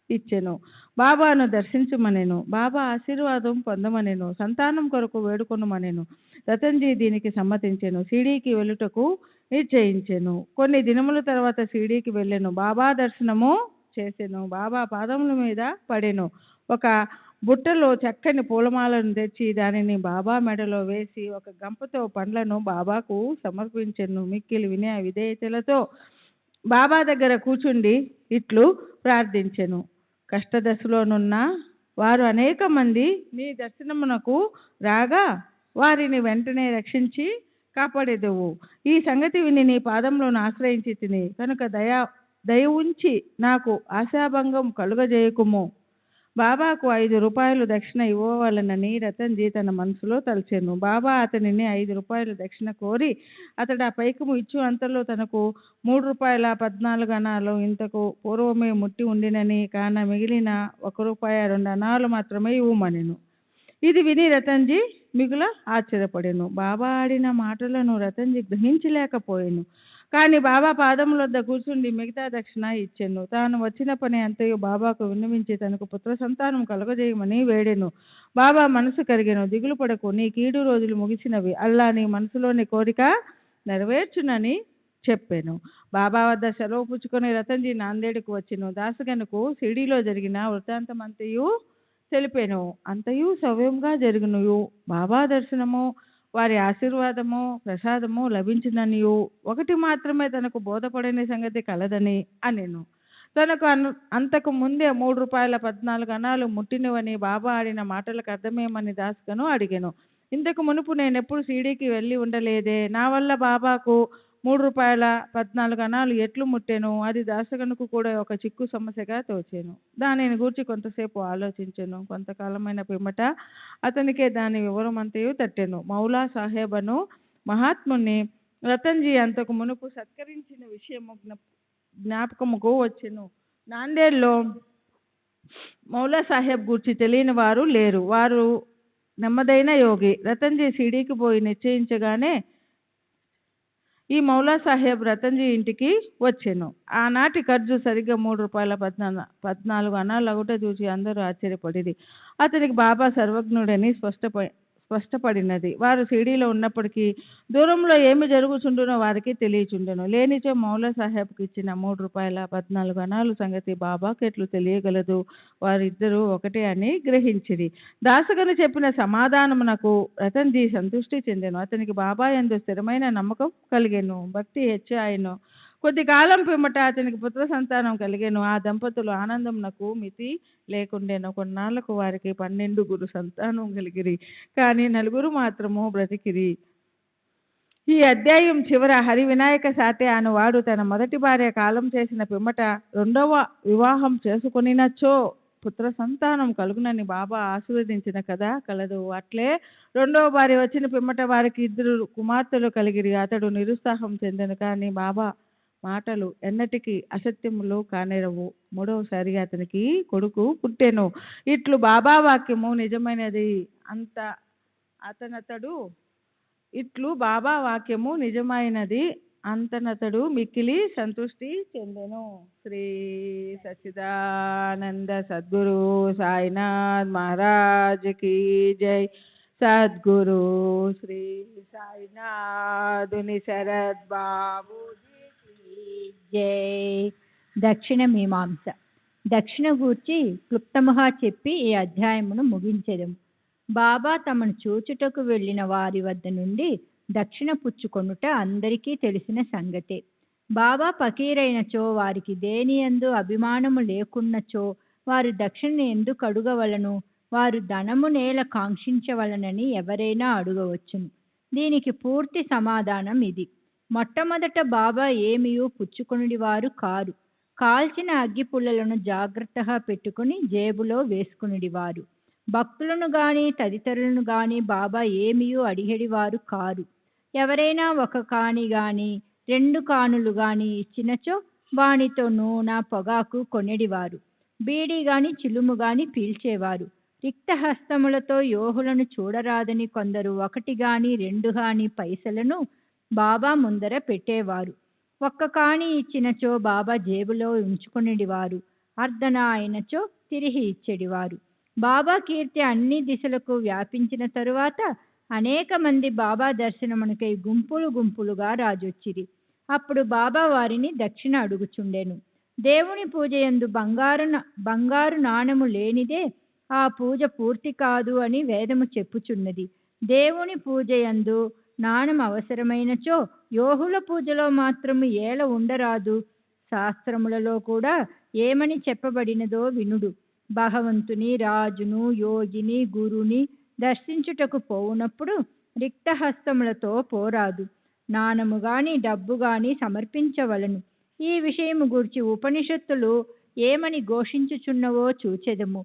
ఇచ్చెను. బాబాను దర్శించమనెను. బాబా ఆశీర్వాదం పొందమనెను. సంతానం కొరకు వేడుకొనుమనెను. రతన్జీ దీనికి సమ్మతించెను. షిరిడీకి వెళ్ళుటకు నిశ్చయించెను. కొన్ని దినముల తర్వాత షిరిడీకి వెళ్ళెను. బాబా దర్శనము చేసెను. బాబా పాదముల మీద పడెను. ఒక బుట్టలో చక్కని పూలమాలను తెచ్చి దానిని బాబా మెడలో వేసి ఒక గంపతో పండ్లను బాబాకు సమర్పించెను. మిక్కిలి వినయ విధేయతలతో బాబా దగ్గర కూర్చుండి ఇట్లు ప్రార్థించెను. కష్టదశలోనున్న వారు అనేక మంది నీ దర్శనమునకు రాగా వారిని వెంటనే రక్షించి కాపాడేదవు. ఈ సంగతి విని నీ పాదములను ఆశ్రయించి తిని కనుక దయ ఉంచి నాకు ఆశాభంగం కలుగజేయకుము. బాబాకు 5 రూపాయలు దక్షిణ ఇవ్వవలనని రతన్జీ తన మనసులో తలచెను. బాబా అతనిని 5 రూపాయలు దక్షిణ కోరి అతడు ఆ పైకము ఇచ్చు అంతలో తనకు 3 రూపాయల 14 అణాలు ఇంతకు పూర్వమే ముట్టి ఉండినని, కాన మిగిలిన 1 రూపాయ 2 అణాలు మాత్రమే ఇవ్వమనెను. ఇది విని రతన్జీ మిగుల ఆశ్చర్యపడెను. బాబా ఆడిన మాటలను రతన్జీ గ్రహించలేకపోయాను. కానీ బాబా పాదముల వద్ద కూర్చుండి మిగతా దక్షిణ ఇచ్చెను. తాను వచ్చిన పని అంతయు బాబాకు విన్నవించి తనకు పుత్ర సంతానం కలుగజేయమని వేడెను. బాబా మనసు కరిగెను. దిగులు పడకు, నీ కీడు రోజులు ముగిసినవి. అల్లా నీ మనసులోని కోరిక నెరవేర్చునని చెప్పాను. బాబా వద్ద సెలవు పుచ్చుకొని రతన్జీ నాందేడుకు వచ్చెను. దాసగనుకు షిరిడీలో జరిగిన వృత్తాంతం అంతయు తెలిపాను. అంతయు సవ్యంగా జరిగినయు, బాబా దర్శనము, వారి ఆశీర్వాదము, ప్రసాదము లభించిననియు, ఒకటి మాత్రమే తనకు బోధపడని సంగతి కలదని అనెను. తనకు అంతకు ముందే 3 రూపాయల 14 అణాలు ముట్టినవని బాబా ఆడిన మాటలకు అర్థమేమని దాస్కను అడిగాను. ఇంతకు మునుపు నేనెప్పుడు షిరిడీకి వెళ్ళి ఉండలేదే. నా వల్ల బాబాకు 3 రూపాయల 14 అణాలు ఎట్లు ముట్టెను? అది దాసగనుకు కూడా ఒక చిక్కు సమస్యగా తోచెను. దానిని గూర్చి కొంతసేపు ఆలోచించెను. కొంతకాలమైన పిమ్మట అతనికే దాని వివరమంతయు తట్టెను. మౌలా సాహెబ్ అను మహాత్ముని రతన్జీ అంతకు మునుపు సత్కరించిన విషయము జ్ఞాపకముకు వచ్చెను. నాందేడ్లో మౌలా సాహెబ్ గూర్చి తెలియని వారు లేరు. వారు నెమ్మదైన యోగి. రతన్జీ షిరిడీకి పోయి నిశ్చయించగానే ఈ మౌలా సాహెబ్ రతన్జీ ఇంటికి వచ్చెను. ఆనాటి ఖర్చు సరిగ్గా 3 రూపాయల 14 అణాలు అగుట చూసి అందరూ ఆశ్చర్యపడిరి. అతనికి బాబా సర్వజ్ఞుడని స్పష్టపడినది. వారు షిరిడీలో ఉన్నప్పటికీ దూరంలో ఏమి జరుగుచుండునో వారికి తెలియచుండెను. లేనిచో మౌలా సాహెబ్కి ఇచ్చిన 3 రూపాయల 14 అణాలు సంగతి బాబాకు ఎట్లు తెలియగలదు? వారిద్దరూ ఒకటే అని గ్రహించిరి. దాసగను చెప్పిన సమాధానమునకు రతన్జీ సంతృష్టి చెందెను. అతనికి బాబా యందు స్థిరమైన నమ్మకం కలిగెను. భక్తి హెచ్చాయను. కొద్ది కాలం పిమ్మట అతనికి పుత్ర సంతానం కలిగెను. ఆ దంపతులు ఆనందమునకు మితి లేకుండెను. కొన్నాళ్లకు వారికి 12 సంతానం కలిగిరి. కానీ 4 మాత్రము బ్రతికిరి. ఈ అధ్యాయం చివర హరి వినాయక సాతే అనువాడు తన మొదటి భార్య కాలం చేసిన పిమ్మట రెండవ వివాహం చేసుకొనినచో పుత్ర సంతానం కలుగునని బాబా ఆశీర్వదించిన కథ కలదు. అట్లే రెండవ భార్య వచ్చిన పిమ్మట వారికి 2 కుమార్తెలు కలిగిరి. అతడు నిరుత్సాహం చెందెను. కానీ బాబా మాటలు ఎన్నటికీ అసత్యములు కానేరవు. మూడవసారి అతనికి కొడుకు పుట్టెను. ఇట్లు బాబా వాక్యము నిజమైనది అంత అతనతడు ఇట్లు బాబా వాక్యము నిజమైనది అంతనతడు మిక్కిలి సంతృష్టి చెందెను. శ్రీ సచ్చిదానంద సద్గురు సాయినాథ్ మహారాజ్ की जय. సద్గురు శ్రీ సాయినాథుని శరత్ బాబూజీ జై. దక్షిణ మీమాంస. దక్షిణ గూర్చి క్లుప్తముగా చెప్పి ఈ అధ్యాయమును ముగించెదము. బాబా తమను చూచుటకు వెళ్ళిన వారి వద్ద నుండి దక్షిణ పుచ్చుకొనుట అందరికీ తెలిసిన సంగతే. బాబా ఫకీరైనచో వారికి దేనియందు అభిమానము లేకున్నచో వారు దక్షిణ ఎందుకు అడుగవలను? వారు ధనము నేల కాంక్షించవలనని ఎవరైనా అడగవచ్చును. దీనికి పూర్తి సమాధానం ఇది. మొట్టమొదట బాబా ఏమియూ పుచ్చుకొనిడి వారు కారు. కాల్చిన అగ్గి పుల్లలను జాగ్రత్తగా పెట్టుకుని జేబులో వేసుకునిడివారు. భక్తులను గాని తదితరులను గాని బాబా ఏమియూ అడిగేడివారు కారు. ఎవరైనా 1 కాని గాని 2 కానులు గాని ఇచ్చినచో వానితో నూనె పొగాకు కొనేడివారు. బీడి గాని చిలుము గాని పీల్చేవారు. రిక్త హస్తములతో యోహులను చూడరాదని కొందరు 1 గాని 2 గాని పైసలను బాబా ముందర పెట్టేవారు. 1 కాని ఇచ్చినచో బాబా జేబులో ఉంచుకునేడివారు. అర్ధన అయినచో తిరిగి ఇచ్చేడివారు. బాబా కీర్తి అన్ని దిశలకు వ్యాపించిన తరువాత అనేక మంది బాబా దర్శనమునకై గుంపులు గుంపులుగా రాజొచ్చిరి. అప్పుడు బాబా వారిని దక్షిణ అడుగుచుండెను. దేవుని పూజయందు బంగారు నాణము లేనిదే ఆ పూజ పూర్తి కాదు అని వేదము చెప్పుచున్నది. దేవుని పూజయందు నాణం అవసరమైనచో యోహుల పూజలో మాత్రము ఏల ఉండరాదు. శాస్త్రములలో కూడా ఏమని చెప్పబడినదో వినుడు. భగవంతుని, రాజును, యోగిని, గురుని దర్శించుటకు పోవునప్పుడు రిక్తహస్తములతో పోరాదు. నాణము గాని డబ్బు గాని సమర్పించవలను. ఈ విషయము గూర్చి ఉపనిషత్తులు ఏమని ఘోషించుచున్నవో చూచెదము.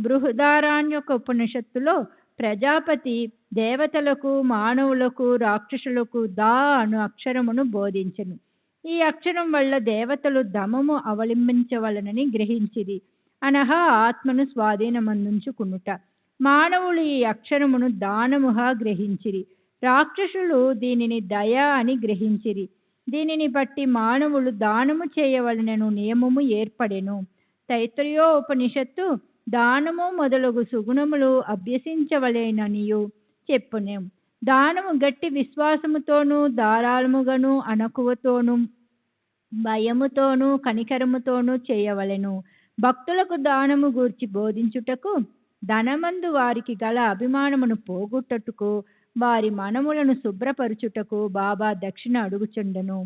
బృహదారణ్యక ఉపనిషత్తులో ప్రజాపతి దేవతలకు, మానవులకు, రాక్షసులకు దా అను అక్షరమును బోధించెను. ఈ అక్షరం వల్ల దేవతలు దమము అవలంబించవలనని గ్రహించిరి, అనగా ఆత్మను స్వాధీనమందుంచుకునుట. మానవులు ఈ అక్షరమును దానముగా గ్రహించిరి. రాక్షసులు దీనిని దయ అని గ్రహించిరి. దీనిని బట్టి మానవులు దానము చేయవలనను నియమము ఏర్పడెను. తైత్రయోపనిషత్తు దానము మొదలగు సుగుణములు అభ్యసించవలెననియు చెప్పును. దానము గట్టి విశ్వాసముతోనూ ధారాళముగాను అణకువతోనూ భయముతోనూ కనికరముతోనూ చేయవలెను. భక్తులకు దానము గూర్చి బోధించుటకు, ధనమందు వారికి గల అభిమానమును పోగొట్టుటకు, వారి మనములను శుభ్రపరచుటకు బాబా దక్షిణ అడుగుచుండెను.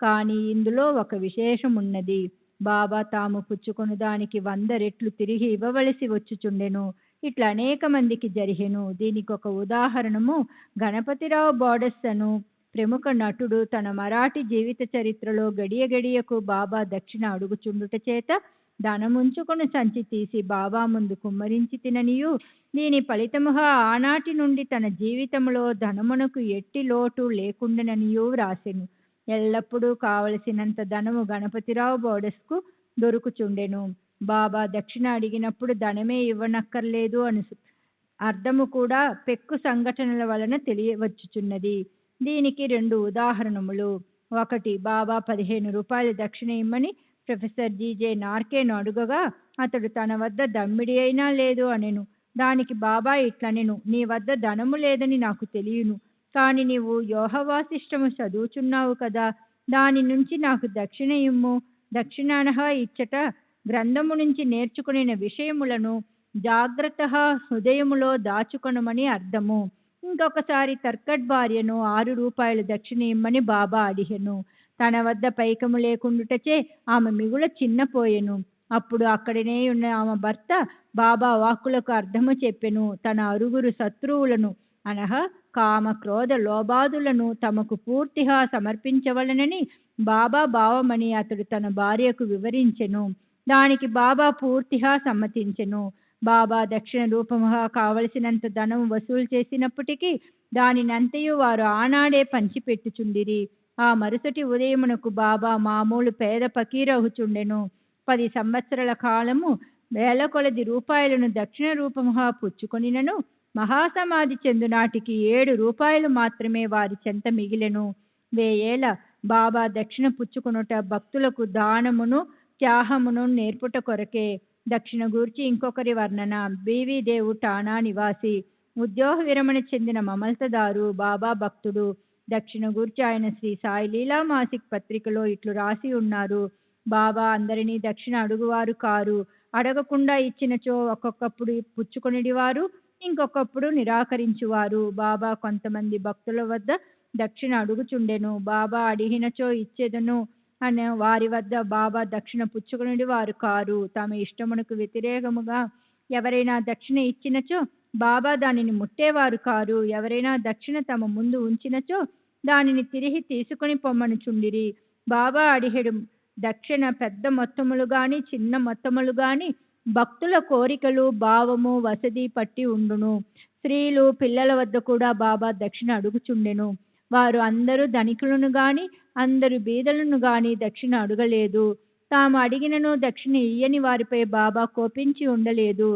కానీ ఇందులో ఒక విశేషమున్నది. బాబా తాము పుచ్చుకొను దానికి 100 రెట్లు తిరిగి ఇవ్వవలసి వచ్చుచుండెను. ఇట్లా అనేక మందికి జరిగెను. దీనికి ఒక ఉదాహరణము గణపతిరావు బోడస్ అను ప్రముఖ నటుడు తన మరాఠీ జీవిత చరిత్రలో గడియ గడియకు బాబా దక్షిణ అడుగుచుండుట చేత ధనముంచుకొని సంచి తీసి బాబా ముందు కుమ్మరించి తిననియు, దీని ఫలితముగా ఆనాటి నుండి తన జీవితంలో ధనమునకు ఎట్టి లోటు లేకుండాననియు వ్రాసెను. ఎల్లప్పుడూ కావలసినంత ధనము గణపతిరావు బోడస్కు దొరుకుచుండెను. బాబా దక్షిణ అడిగినప్పుడు ధనమే ఇవ్వనక్కర్లేదు అని అర్థము కూడా పెక్కు సంఘటనల వలన తెలియవచ్చుచున్నది. దీనికి 2 ఉదాహరణములు. ఒకటి, బాబా 15 రూపాయలు దక్షిణ ఇమ్మని ప్రొఫెసర్ జీజే నార్కేను అడుగగా అతడు తన వద్ద దమ్మిడి అయినా లేదు అనెను. దానికి బాబా ఇట్లనెను, నీ వద్ద ధనము లేదని నాకు తెలియను, కాని నీవు యోహవాసిష్టము చదువుచున్నావు కదా, దాని నుంచి నాకు దక్షిణ ఇమ్ము. దక్షిణానహ ఇచ్చట గ్రంథము నుంచి నేర్చుకునే విషయములను జాగ్రత్తగా హృదయములో దాచుకొనమని అర్థము. ఇంకొకసారి తర్కట్ భార్యను 6 రూపాయలు దక్షిణ ఇమ్మని బాబా అడిగెను. తన వద్ద పైకము లేకుండుటచే ఆమె మిగుల చిన్నపోయెను. అప్పుడు అక్కడనే ఉన్న ఆమె భర్త బాబా వాక్కులకు అర్థము చెప్పెను. తన అరుగురు శత్రువులను అనగా కామ క్రోధ లోబాదులను తమకు పూర్తిగా సమర్పించవలనని బాబా భావమని అతడు తన భార్యకు వివరించెను. దానికి బాబా పూర్తిగా సమ్మతించెను. బాబా దక్షిణ రూపముగా కావలసినంత ధనం వసూలు చేసినప్పటికీ దానినంతయు వారు ఆనాడే పంచిపెట్టుచుండిరి. ఆ మరుసటి ఉదయమునకు బాబా మామూలు పేద పకీరహుచుండెను. 10 సంవత్సరాల కాలము వేల కొలది రూపాయలను దక్షిణ రూపముగా పుచ్చుకొనినను మహాసమాధి చెందునాటికి 7 రూపాయలు మాత్రమే వారి చెంత మిగిలెను. 1000 ఏళ్ల బాబా దక్షిణ పుచ్చుకొనుట భక్తులకు దానమును త్యాగమును నేర్పుట కొరకే. దక్షిణ గూర్చి ఇంకొకరి వర్ణన. బీవీ దేవు ఠాణా నివాసి, ఉద్యోగ విరమణ చెందిన మమల్తదారు, బాబా భక్తుడు. దక్షిణ గూర్చి ఆయన శ్రీ సాయి లీలా మాసిక్ పత్రికలో ఇట్లు రాసి ఉన్నారు. బాబా అందరినీ దక్షిణ అడుగువారు కారు. అడగకుండా ఇచ్చినచో ఒక్కొక్కప్పుడు పుచ్చుకొనిడివారు, ఇంకొకప్పుడు నిరాకరించువారు. బాబా కొంతమంది భక్తుల వద్ద దక్షిణ అడుగుచుండెను. బాబా అడిగినచో ఇచ్చేదను అనే వారి వద్ద బాబా దక్షిణ పుచ్చుకొనిడి వారు కారు. తమ ఇష్టమునకు వ్యతిరేకముగా ఎవరైనా దక్షిణ ఇచ్చినచో బాబా దానిని ముట్టేవారు కారు. ఎవరైనా దక్షిణ తమ ముందు ఉంచినచో దానిని తిరిగి తీసుకొని పొమ్మనుచుండిరి. బాబా అడిగెడు దక్షిణ పెద్ద మొత్తములు గాని చిన్న మొత్తములు గాని భక్తుల కోరికలు భావము వసతి పట్టి ఉండును. స్త్రీలు పిల్లల వద్ద కూడా బాబా దక్షిణ అడుగుచుండెను. వారు అందరూ ధనికులను గాని అందరు బీదలను గాని దక్షిణ అడగలేదు. తాము అడిగినను దక్షిణ ఇయ్యని వారిపై బాబా కోపించి ఉండలేదు.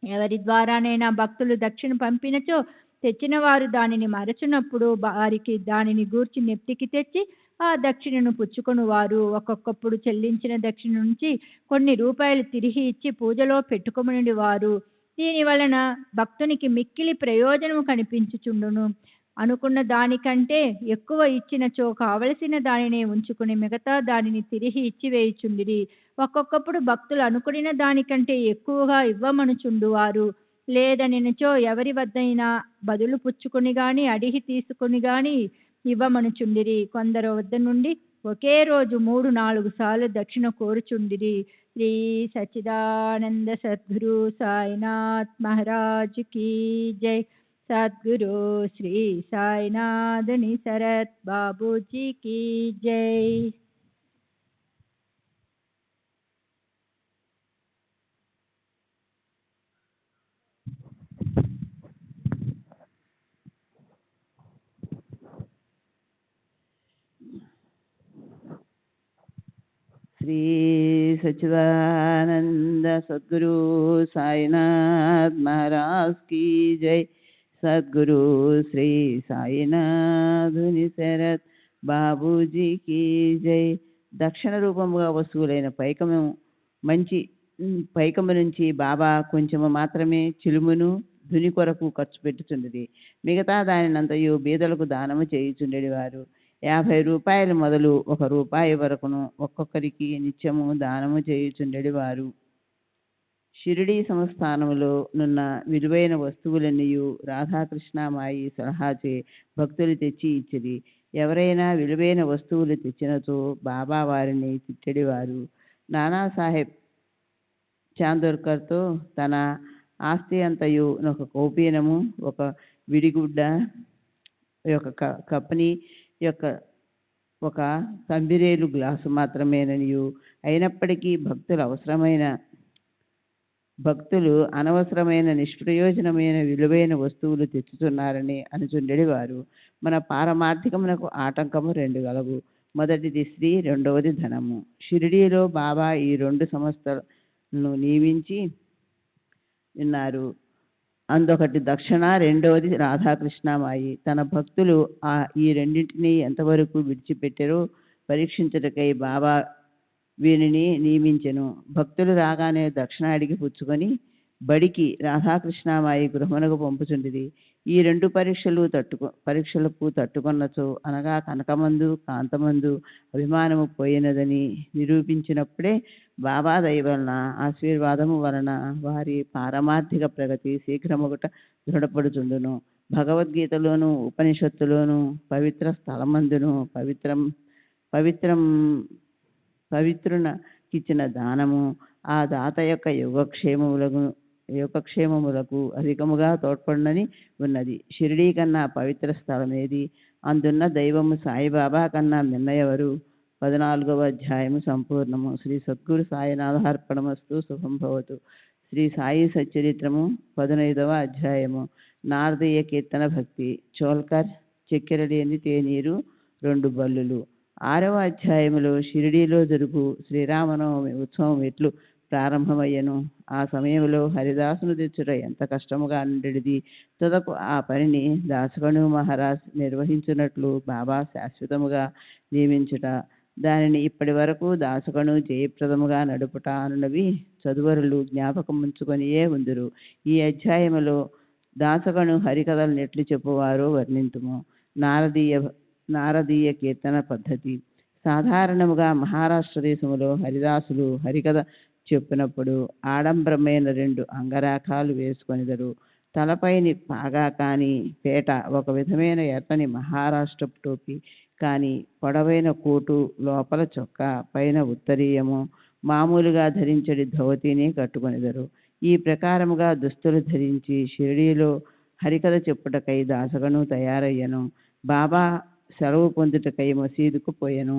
ఎవరి ద్వారానైనా భక్తులు దక్షిణ పంపినచో తెచ్చిన వారు దానిని మరచునప్పుడు వారికి దానిని గూర్చి నెప్తికి తెచ్చి ఆ దక్షిణను పుచ్చుకొనువారు. ఒక్కొక్కప్పుడు చెల్లించిన దక్షిణ నుంచి కొన్ని రూపాయలు తిరిగి ఇచ్చి పూజలో పెట్టుకొమని వారు. దీని వలన భక్తునికి మిక్కిలి ప్రయోజనము కనిపించుచుండును. అనుకున్న దానికంటే ఎక్కువ ఇచ్చినచో కావలసిన దానినే ఉంచుకుని మిగతా దానిని తిరిగి ఇచ్చివేయుచుండిరి. ఒక్కొక్కప్పుడు భక్తులు అనుకున్న దానికంటే ఎక్కువగా ఇవ్వమనుచుండువారు. లేదనినచో ఎవరి వద్దైనా బదులు పుచ్చుకొని గాని అడిగి తీసుకొని గాని ఇవ్వమనుచుండిరి. కొందరు వద్ద నుండి ఒకే రోజు 3-4 సార్లు దక్షిణ కోరుచుండిరి. శ్రీ సచ్చిదానంద సద్గురు సాయినాథ్ మహారాజ్ కీ జై. సద్గురు శ్రీ సాయినాథుని శరత్ బాబూజీ కీ జై. శ్రీ సచ్చిదానంద సద్గురు సాయినాథ్ మహారాజ్ కీ జై. సద్గురు శ్రీ సాయినాథుని శరత్ బాబూజీ కీ జై. దక్షిణ రూపముగా వస్తువులైన పైకము నుంచి బాబా కొంచెము మాత్రమే చిలుమును ధుని కొరకు ఖర్చు పెట్టుచుండేది. మిగతా దానినంతయు బీదలకు దానము చేయుచుండేది వారు. 50 రూపాయలు మొదలు 1 రూపాయి వరకును ఒక్కొక్కరికి నిత్యము దానము చేయుచుండేది వారు. షిరిడీ సంస్థానములో నున్న విలువైన వస్తువులన్నీయు రాధాకృష్ణమాయి సలహాచే భక్తులు తెచ్చి ఇచ్చిరి. ఎవరైనా విలువైన వస్తువులు తెచ్చినచో బాబా వారిని తిట్టెడివారు. నానాసాహెబ్ చాందోర్కర్తో తన ఆస్తి అంతయు ఒక కౌపీనము, ఒక విడిగుడ్డ, ఒక కప్పని యొక్క ఒక తంబిరేలు గ్లాసు మాత్రమేననియు, అయినప్పటికీ భక్తులు అనవసరమైన నిష్ప్రయోజనమైన విలువైన వస్తువులు తెచ్చుతున్నారని అనుచుండెడి వారు. మన పారమార్థికమునకు ఆటంకము 2 గలవు. మొదటిది స్త్రీ, రెండవది ధనము. షిరిడీలో బాబా ఈ 2 సంస్థలను నియమించి ఉన్నారు. అందొకటి దక్షిణ, రెండవది రాధాకృష్ణమాయి. తన భక్తులు ఈ రెండింటినీ ఎంతవరకు విడిచిపెట్టారో పరీక్షించుటకై బాబా వీరిని నియమించెను. భక్తులు రాగానే దక్షిణ అడిగి పుచ్చుకొని బడికి రాధాకృష్ణమాయి గృహమునకు పంపుచుండిరి. ఈ 2 పరీక్షలకు తట్టుకొన్నచో అనగా కనకమందు కాంతమందు అభిమానము పోయినదని నిరూపించినప్పుడే బాబా దయ వలన ఆశీర్వాదము వలన వారి పారమార్థిక ప్రగతి శీఘ్రమొకట దృఢపడుచుండును. భగవద్గీతలోను ఉపనిషత్తులోను పవిత్ర స్థలమందును పవిత్రునకిచ్చిన దానము ఆ దాత యొక్క యోగక్షేమములకు అధికముగా తోడ్పడునని ఉన్నది. షిరిడీ కన్నా పవిత్ర స్థలం ఏది? అందున్న దైవము సాయిబాబా కన్నా మిన్నయవరు? 14వ అధ్యాయము సంపూర్ణము. శ్రీ సద్గురు సాయినాథార్పణమస్తు. శుభం భవతు. శ్రీ సాయి సచ్చరిత్రము 15వ అధ్యాయము. నారదీయ కీర్తన భక్తి. చోల్కర్ చక్కెర లేని తేనీరు 2 బల్లులు. 6వ అధ్యాయములో షిరిడీలో జరుగు శ్రీరామనవమి ఉత్సవం ఎట్లు ప్రారంభమయ్యను. ఆ సమయంలో హరిదాసును తెచ్చుట ఎంత కష్టముగా నుండిది. తుదకు ఆ పనిని దాసగణు మహారాజ్ నిర్వహించున్నట్లు బాబా శాశ్వతముగా నియమించుట, దానిని ఇప్పటి వరకు దాసగణు జయప్రదముగా నడుపుట అనునవి చదువరులు జ్ఞాపకం ఉంచుకొనియే ఉందురు. ఈ అధ్యాయములో దాసగణు హరికథలు నెట్లు చెప్పువారో వర్ణింతుము. నారదీయ కీర్తన పద్ధతి. సాధారణముగా మహారాష్ట్ర దేశములో హరిదాసులు హరికథ చెప్పినప్పుడు ఆడంబరమైన 2 అంగరాకాలు వేసుకొనిదరు. తలపైని పాగా కానీ పేట, ఒక విధమైన ఎర్రని మహారాష్ట్రపు టోపీ కానీ, పొడవైన కోటు, లోపల చొక్కా, పైన ఉత్తరీయము, మామూలుగా ధరించడి ధోతిని కట్టుకొనిదరు. ఈ ప్రకారముగా దుస్తులు ధరించి షిరిడీలో హరికథ చెప్పుటకై దాసగను తయారయ్యను. బాబా సెలవు పొందుటకై మసీదుకు పోయెను.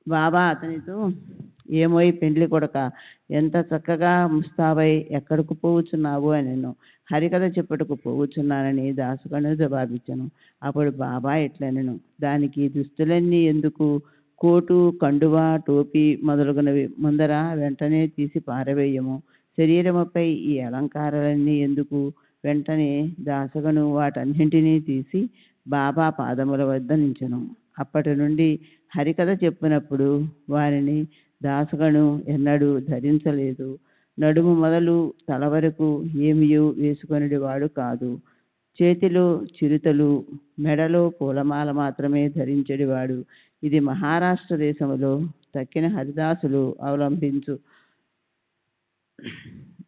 బాబా అతనితో, ఏమోయ్ పెండ్లి కొడక, ఎంత చక్కగా ముస్తాబై ఎక్కడకు పోవుచున్నావు అనెను. హరికథ చెప్పుటకు పోవుచున్నానని దాసగను జవాబిచ్చెను. అప్పుడు బాబా ఇట్లనెను, దానికి దుస్తులన్నీ ఎందుకు? కోటు, కండువా, టోపీ మొదలగునవి ముందర వెంటనే తీసి పారవేయము. శరీరముపై ఈ అలంకారాలన్నీ ఎందుకు? వెంటనే దాసగను వాటన్నింటినీ తీసి బాబా పాదముల వద్ద నించెను. అప్పటి నుండి హరికథ చెప్పినప్పుడు వారిని దాసగను ఎన్నడూ ధరించలేదు. నడుము మొదలు తల వరకు ఏమియూ వేసుకొనివాడు కాదు. చేతిలో చిరుతలు, మెడలో పూలమాల మాత్రమే ధరించెడివాడు. ఇది మహారాష్ట్ర దేశములో తక్కిన హరిదాసులు అవలంబించు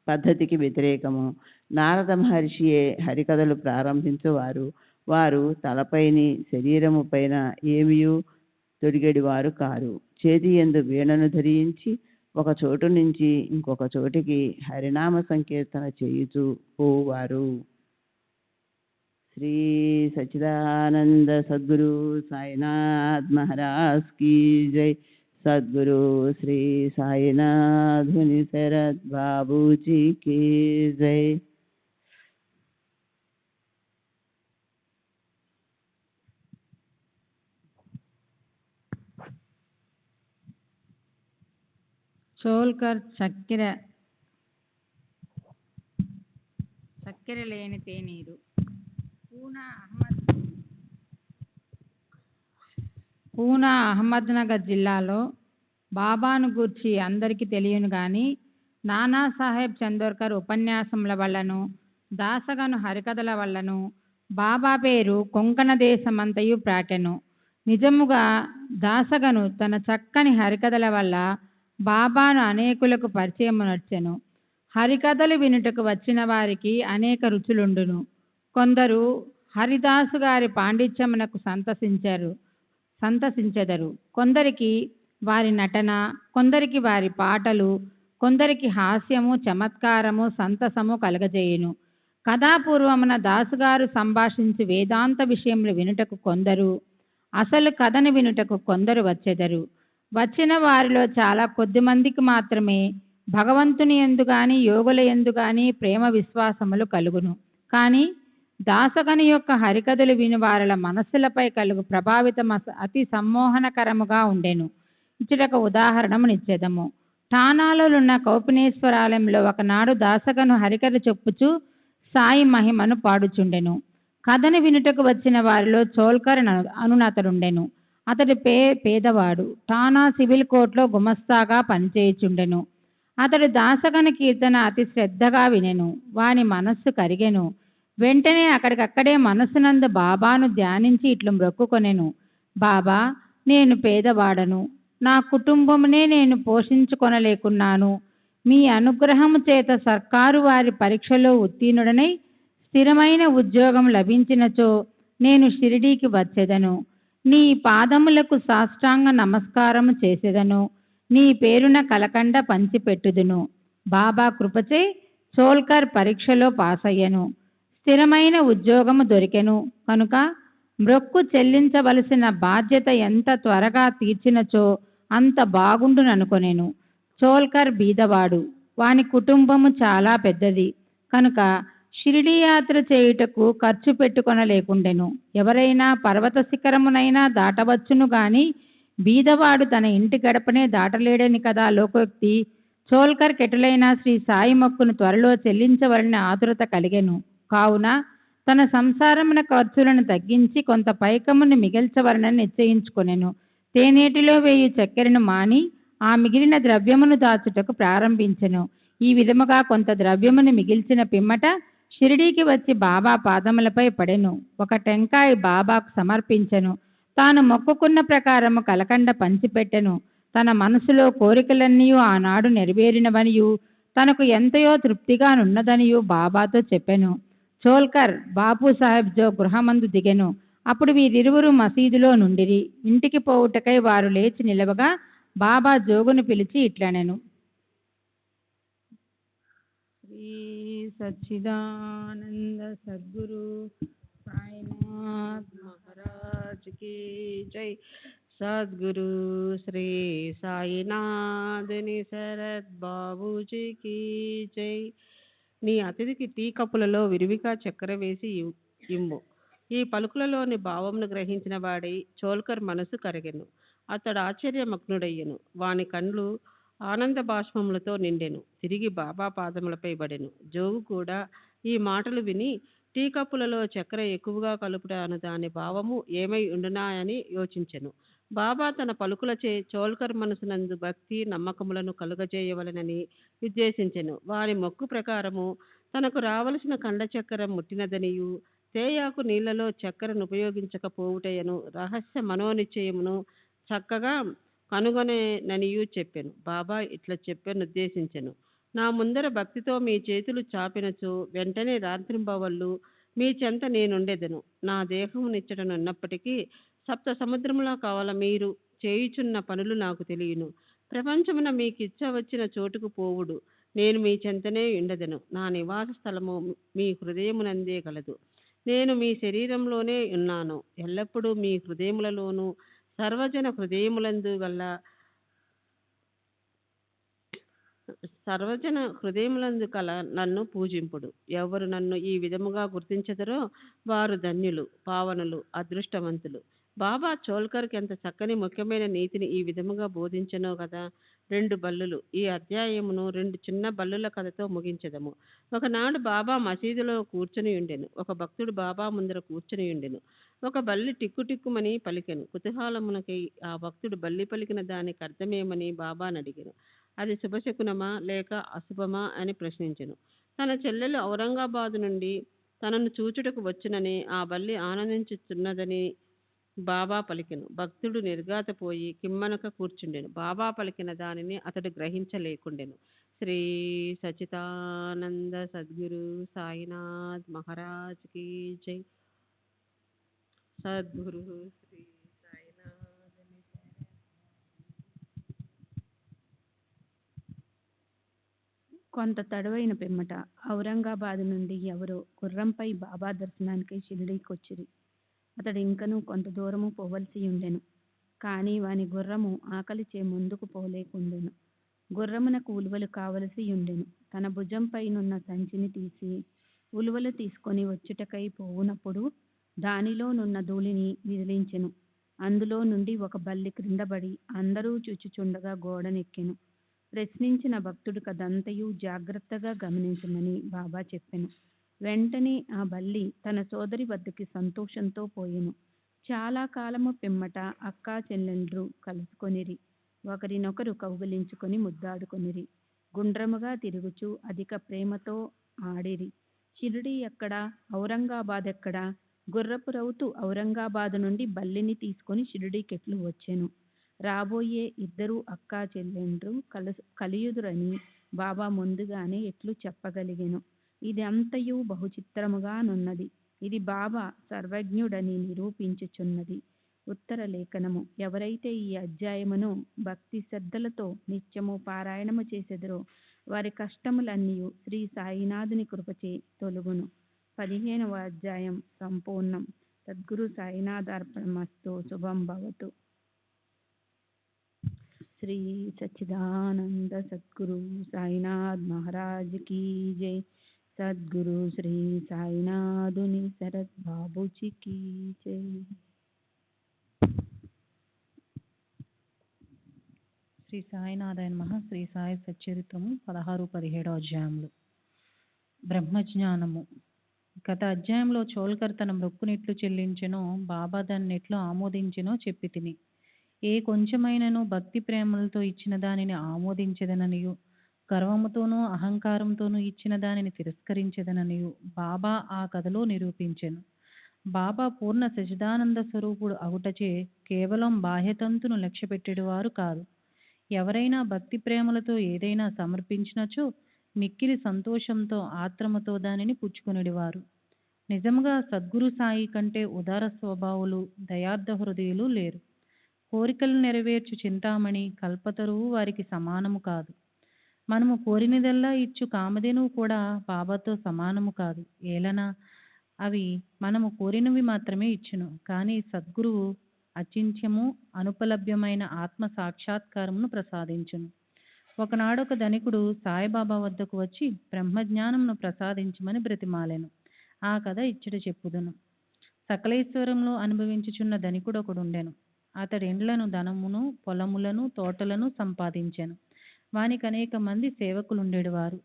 పద్ధతికి వ్యతిరేకము. నారద మహర్షియే హరికథలు ప్రారంభించువారు. వారు తలపైని శరీరము పైన ఏమియూ తొడిగేడివారు కారు. చేతి యందు వీణను ధరించి ఒక చోటు నుంచి ఇంకొక చోటికి హరినామ సంకీర్తన చేయుచు పోవారు. శ్రీ సచ్చిదానంద సద్గురు సాయినాథ్ మహారాజ్ కీ జై. సద్గురు శ్రీ సాయినాథ్ ముని శరత్ బాబూజీ కీ జై. చోల్కర్ చక్కెర లేని తేనీరు. పూనా అహ్మద్నగర్ జిల్లాలో బాబాను గూర్చి అందరికీ తెలియను గాని నానాసాహెబ్ చందోర్కర్ ఉపన్యాసముల వల్లను దాసగను హరికథల వల్లను బాబా పేరు కొంకణ దేశమంతయు ప్రాకెను. నిజముగా దాసగను తన చక్కని హరికథల వల్ల బాబాను అనేకులకు పరిచయము నర్చెను. హరికథలు వినుటకు వచ్చిన వారికి అనేక రుచులుండును. కొందరు హరిదాసు గారి పాండిత్యమునకు సంతసించెదరు. కొందరికి వారి నటన, కొందరికి వారి పాటలు, కొందరికి హాస్యము, చమత్కారము, సంతసము కలగజేయును. కథాపూర్వమున దాసుగారు సంభాషించి వేదాంత విషయములు వినుటకు కొందరు, అసలు కథను వినుటకు కొందరు వచ్చెదరు. వచ్చిన వారిలో చాలా కొద్ది మందికి మాత్రమే భగవంతుని యందు గాని యోగుల యందు గాని ప్రేమ విశ్వాసములు కలుగును. కానీ దాసగను యొక్క హరికథలు విని వారల మనస్సులపై కలుగు ప్రభావితం అతి సమ్మోహనకరముగా ఉండెను. ఇచ్చటకు ఉదాహరణమునిచ్చేదము. ఠానాలోనున్న కౌపినేశ్వరాలయంలో ఒకనాడు దాసగను హరికథ చెప్పుచు సాయి మహిమను పాడుచుండెను. కథను వినుటకు వచ్చిన వారిలో చోల్కర్ అనునతడుండెను. అతడు పేదవాడు. ఠానా సివిల్ కోర్టులో గుమస్తాగా పనిచేయుచుండెను. అతడు దాసగను కీర్తన అతి శ్రద్ధగా వినెను. వాని మనస్సు కరిగెను. వెంటనే అక్కడికక్కడే మనస్సునందు బాబాను ధ్యానించి ఇట్లు మ్రొక్కుకొనెను. బాబా, నేను పేదవాడను. నా కుటుంబమునే నేను పోషించుకొనలేకున్నాను. మీ అనుగ్రహము చేత సర్కారు వారి పరీక్షలో ఉత్తీర్ణుడనై స్థిరమైన ఉద్యోగం లభించినచో నేను షిరిడీకి వచ్చెదను. నీ పాదములకు సాష్టాంగ నమస్కారము చేసేదను, నీ పేరున కలకండ పంచిపెట్టుదును. బాబా కృపచే చోల్కర్ పరీక్షలో పాస్ అయ్యను. స్థిరమైన ఉద్యోగము దొరికెను కనుక మ్రొక్కు చెల్లించవలసిన బాధ్యత ఎంత త్వరగా తీర్చినచో అంత బాగుండుననుకొనెను. చోల్కర్ బీదవాడు, వాని కుటుంబము చాలా పెద్దది కనుక షిరిడి యాత్ర చేయుటకు ఖర్చు పెట్టుకొనలేకుండెను. ఎవరైనా పర్వత శిఖరమునైనా దాటవచ్చును గాని బీదవాడు తన ఇంటి గడపనే దాటలేడని కదా లోకోక్తి. చోల్కర్ కెటులైనా శ్రీ సాయి మొక్కును త్వరలో చెల్లించవలని ఆతురత కలిగెను. కావున తన సంసారమున ఖర్చులను తగ్గించి కొంత పైకమును మిగిల్చవలనని నిశ్చయించుకొనెను. తేనేటిలో వేయు చక్కెరను మాని ఆ మిగిలిన ద్రవ్యమును దాచుటకు ప్రారంభించెను. ఈ విధముగా కొంత ద్రవ్యమును మిగిల్చిన పిమ్మట షిరిడీకి వచ్చి బాబా పాదములపై పడెను. ఒక టెంకాయ బాబాకు సమర్పించెను. తాను మొక్కుకున్న ప్రకారము కలకండ పంచిపెట్టెను. తన మనసులో కోరికలన్నీ ఆనాడు నెరవేరినవనియు తనకు ఎంతయో తృప్తిగా నున్నదనియు బాబాతో చెప్పెను. చోల్కర్ బాపు సాహెబ్ జో గృహమందు దిగెను. అప్పుడు వీరిరువురు మసీదులో నుండిరి. ఇంటికి పోవుటకై వారు లేచి నిలవగా బాబా జోగును పిలిచి ఇట్లనెను. శ్రీ సచ్చిదానంద సద్గురు సాయినాథ్ మహారాజ్ కి జై. సద్గురు శ్రీ సాయినాథుని శరత్ బాబూజీకి జై. నీ అతిథికి టీ కప్పులలో విరివిగా చక్కెర వేసి ఇమ్ము. ఈ పలుకులలోని భావమును గ్రహించిన వాడై చోల్కర్ మనసు కరిగెను. అతడు ఆశ్చర్యమగ్నుడయ్యెను. వాని కండ్లు ఆనంద బాష్పములతో నిండెను. తిరిగి బాబా పాదములపై పడెను. జోగు కూడా ఈ మాటలు విని టీ కప్పులలో చక్కెర ఎక్కువగా కలుపుట అను దాని భావము ఏమై ఉండునాయని యోచించెను. బాబా తన పలుకులచే చోల్కర్ మనసునందు భక్తి నమ్మకములను కలుగజేయవలనని ఉద్దేశించెను. వారి మొక్కు ప్రకారము తనకు రావలసిన కండ చక్కెర ముట్టినదనియు తేయాకు నీళ్లలో చక్కెరను ఉపయోగించకపోవుటయను రహస్య మనోనిశ్చయమును చక్కగా కనుగొనేననియు చెప్పెను. బాబా ఇట్లా చెప్పెనుద్దేశించెను. నా ముందర భక్తితో మీ చేతులు చాపినచో వెంటనే రాత్రింబవళ్ళు మీ చెంత నేనుండెదను. నా దేహమునిచ్చటనున్నప్పటికీ సప్త సముద్రముల కావాల మీరు చేయుచున్న పనులు నాకు తెలియను. ప్రపంచమున మీకిచ్చ వచ్చిన చోటుకు పోవుడు నేను మీ చెంతనే ఉండెదను. నా నివాస స్థలము మీ హృదయమునందే గలదు. నేను మీ శరీరంలోనే ఉన్నాను. ఎల్లప్పుడూ మీ హృదయములలోనూ సర్వజన హృదయములందు గల నన్ను పూజింపుడు. ఎవరు నన్ను ఈ విధముగా గుర్తించెదరో వారు ధన్యులు, పావనులు, అదృష్టవంతులు. బాబా చోల్కర్కి ఎంత చక్కని ముఖ్యమైన నీతిని ఈ విధముగా బోధించెనో కదా. 2 బల్లులు. ఈ అధ్యాయమును 2 చిన్న బల్లుల కథతో ముగించెదము. ఒకనాడు బాబా మసీదులో కూర్చుని ఉండెను. ఒక భక్తుడు బాబా ముందర కూర్చుని ఉండెను. ఒక బల్లి టిక్కుటిక్కుమని పలికెను. కుతూహలమునకై ఆ భక్తుడు బల్లి పలికిన దానికి అర్థమేమని బాబాను అడిగెను. అది శుభశకునమా లేక అశుభమా అని ప్రశ్నించెను. తన చెల్లెలు ఔరంగాబాదు నుండి తనను చూచుటకు వచ్చునని ఆ బల్లి ఆనందించుచున్నదని బాబా పలికెను. భక్తుడు నిర్ఘాతపోయి కిమ్మనక కూర్చుండెను. బాబా పలికిన దానిని అతడు గ్రహించలేకుండెను. శ్రీ సచ్చిదానంద సద్గురు సాయినాథ్ మహారాజ్ కి జై. సద్గురు శ్రీ సాయినాథ్. కొంత తడవైన పిమ్మట ఔరంగాబాద్ నుండి ఎవరో గుర్రంపై బాబా దర్శనానికి షిరిడీకి వచ్చిరి. అతడు ఇంకనూ కొంత దూరము పోవలసి ఉండెను. కానీ వాని గుర్రము ఆకలిచే ముందుకు పోలేకుండెను. గుర్రమునకు ఉలువలు కావలసి ఉండెను. తన భుజంపైనున్న సంచిని తీసి ఉలువలు తీసుకొని వచ్చుటకై పోవునప్పుడు దానిలోనున్న ధూళిని విదిలించెను. అందులో నుండి ఒక బల్లి క్రిందపడి అందరూ చూచుచుండగా గోడనెక్కెను. ప్రశ్నించిన భక్తుడు కదంతయు జాగ్రత్తగా గమనించమని బాబా చెప్పెను. వెంటనే ఆ బల్లి తన సోదరి వద్దకి సంతోషంతో పోయెను. చాలా కాలము పిమ్మట అక్కా చెల్లెండ్రు కలుసుకొనిరి. ఒకరినొకరు కౌగిలించుకొని ముద్దాడుకొనిరి. గుండ్రముగా తిరుగుచూ అధిక ప్రేమతో ఆడిరి. షిరిడి ఎక్కడా, ఔరంగాబాద్ ఎక్కడా? గుర్రపు రౌతు ఔరంగాబాదు నుండి బల్లిని తీసుకొని షిరిడీకెట్లు వచ్చెను. రాబోయే ఇద్దరు అక్కా చెల్లెండ్రు కలియుదురని బాబా ముందుగానే ఎట్లు చెప్పగలిగెను. ఇది అంతయు బహుచిత్రముగా నున్నది. ఇది బాబా సర్వజ్ఞుడని నిరూపించుచున్నది. ఉత్తర లేఖనము. ఎవరైతే ఈ అధ్యాయమును భక్తి శ్రద్ధలతో నిత్యము పారాయణము చేసెదరో వారి కష్టములన్నీ శ్రీ సాయినాథుని కృపచే తొలుగును. 15వ అధ్యాయం సంపూర్ణం. సద్గురు సాయినాథార్పణమస్తు. శుభం భవతు. శ్రీ సచ్చిదానంద సద్గురు సాయినాథ్ మహారాజ్ కీ జై. సద్గురు శ్రీ సాయినాథుని శరత్ బాబూజీ కీ జై. శ్రీ సాయినాథాయ నమః. శ్రీ సాయి సచ్చరిత్రము 16-17 అధ్యాయములు. బ్రహ్మజ్ఞానము. గత అధ్యాయంలో చోల్కర్ తన మొక్కునిట్లు చెల్లించెనో బాబా దాన్నెట్లు ఆమోదించెనో చెప్పి తిని. ఏ కొంచెమైనను భక్తి ప్రేమలతో ఇచ్చిన దానిని ఆమోదించెదననియు, గర్వముతోనూ అహంకారంతోనూ ఇచ్చిన దానిని తిరస్కరించెదననియు బాబా ఆ కథలో నిరూపించెను. బాబా పూర్ణ సచిదానంద స్వరూపుడు అగుటచే కేవలం బాహ్యతంతును లక్ష్యపెట్టేవారు కాదు. ఎవరైనా భక్తి ప్రేమలతో ఏదైనా సమర్పించినచో మిక్కిలి సంతోషంతో ఆత్రమతో దానిని పుచ్చుకొనిడివారు. నిజంగా సద్గురు సాయి కంటే ఉదార స్వభావులు, దయార్థ హృదయులు లేరు. కోరికలు నెరవేర్చు చింతామణి, కల్పతరువు వారికి సమానము కాదు. మనము కోరినదల్లా ఇచ్చు కామధేనువు కూడా బాబాతో సమానము కాదు. ఏలన అవి మనము కోరినవి మాత్రమే ఇచ్చును. కానీ సద్గురువు అచింత్యము అనుపలభ్యమైన ఆత్మ సాక్షాత్కారమును ప్రసాదించును. ఒకనాడొక ధనికుడు సాయిబాబా వద్దకు వచ్చి బ్రహ్మజ్ఞానమును ప్రసాదించమని బ్రతిమాలెను. ఆ కథ ఇచ్చట చెప్పుదును. సకలేశ్వరంలో అనుభవించుచున్న ధనికుడొకడుండెను. అతడిండ్లను, ధనమును, పొలములను, తోటలను సంపాదించెను. వానికి అనేక మంది సేవకులుండేవారు.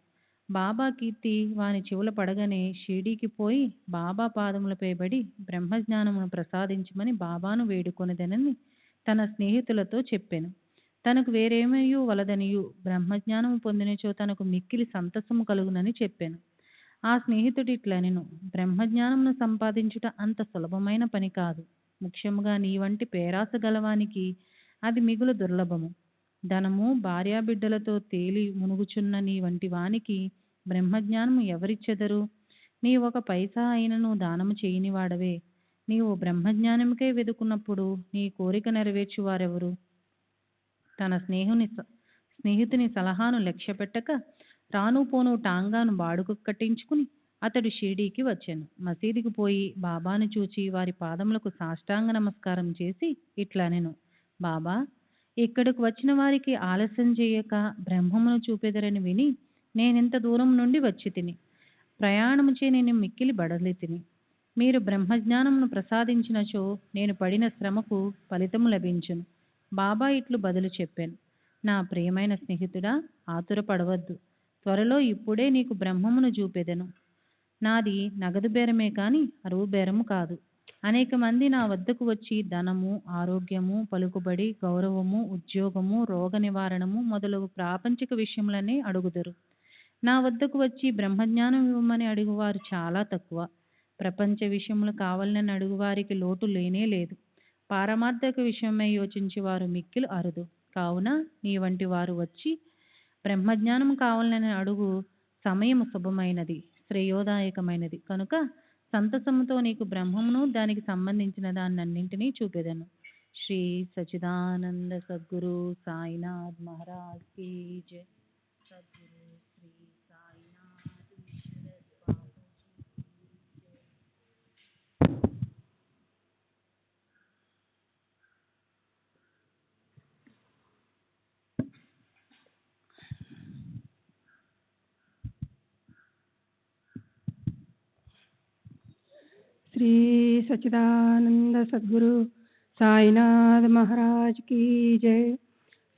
బాబా కీర్తి వాని చెవుల పడగానే షిరిడీకి పోయి బాబా పాదములపై బడి బ్రహ్మజ్ఞానమును ప్రసాదించమని బాబాను వేడుకొనిదనని తన స్నేహితులతో చెప్పెను. తనకు వేరేమయూ వలదనియు బ్రహ్మజ్ఞానము పొందినచో తనకు మిక్కిలి సంతసము కలుగునని చెప్పెను. ఆ స్నేహితుడు ఇట్లనెను, బ్రహ్మజ్ఞానమును సంపాదించుట అంత సులభమైన పని కాదు. ముఖ్యముగా నీ వంటి పేరాస గలవానికి అది మిగులు దుర్లభము. ధనము, భార్యాబిడ్డలతో తేలి మునుగుచున్న నీ వంటి వానికి బ్రహ్మజ్ఞానము ఎవరిచ్చెదరు? నీ ఒక పైసా అయినను దానము చేయనివాడవే. నీవు బ్రహ్మజ్ఞానముకై వెదుకున్నప్పుడు నీ కోరిక నెరవేర్చువారెవరు? తన స్నేహితుని సలహాను లక్ష్యపెట్టక రాను పోను టాంగాను బాడుకు కట్టించుకుని అతడు షిరిడీకి వచ్చాను. మసీదుకి పోయి బాబాను చూచి వారి పాదములకు సాష్టాంగ నమస్కారం చేసి ఇట్లనెను, బాబా, ఇక్కడకు వచ్చిన వారికి ఆలస్యం చేయక బ్రహ్మమును చూపెదరని విని నేనింత దూరం నుండి వచ్చి తిని. ప్రయాణముచే నేను మిక్కిలి బడలి తిని. మీరు బ్రహ్మజ్ఞానమును ప్రసాదించినచో నేను పడిన శ్రమకు ఫలితము లభించును. బాబా ఇట్లు బదులు చెప్పాను, నా ప్రియమైన స్నేహితుడా, ఆతురపడవద్దు. త్వరలో ఇప్పుడే నీకు బ్రహ్మమును చూపెదను. నాది నగదు బేరమే కాని అరువు బేరము కాదు. అనేక మంది నా వద్దకు వచ్చి ధనము, ఆరోగ్యము, పలుకుబడి, గౌరవము, ఉద్యోగము, రోగ నివారణము మొదలగు ప్రాపంచిక విషయములనే అడుగుదరు. నా వద్దకు వచ్చి బ్రహ్మజ్ఞానం ఇవ్వమని అడుగువారు చాలా తక్కువ. ప్రపంచ విషయములు కావాలని అడుగువారికి లోటు లేనే లేదు. పారమార్థిక విషయమై యోచించేవారు మిక్కిలు అరుదు. కావున నీ వంటి వారు వచ్చి బ్రహ్మజ్ఞానం కావాలని అడుగు సమయము శుభమైనది, శ్రేయోదాయకమైనది కనుక సంతసముతో నీకు బ్రహ్మమును దానికి సంబంధించిన దాన్నన్నింటినీ చూపెదను. శ్రీ సచిదానంద సద్గురు సాయినాథ్ మహారాజ్ కీ జై. సద్గురు శ్రీ సాయినాథ్ శరత్ బాబూజీ కీ జై. श्री सच्चिदानंद सद्गुरु साईनाथ महाराज की जय.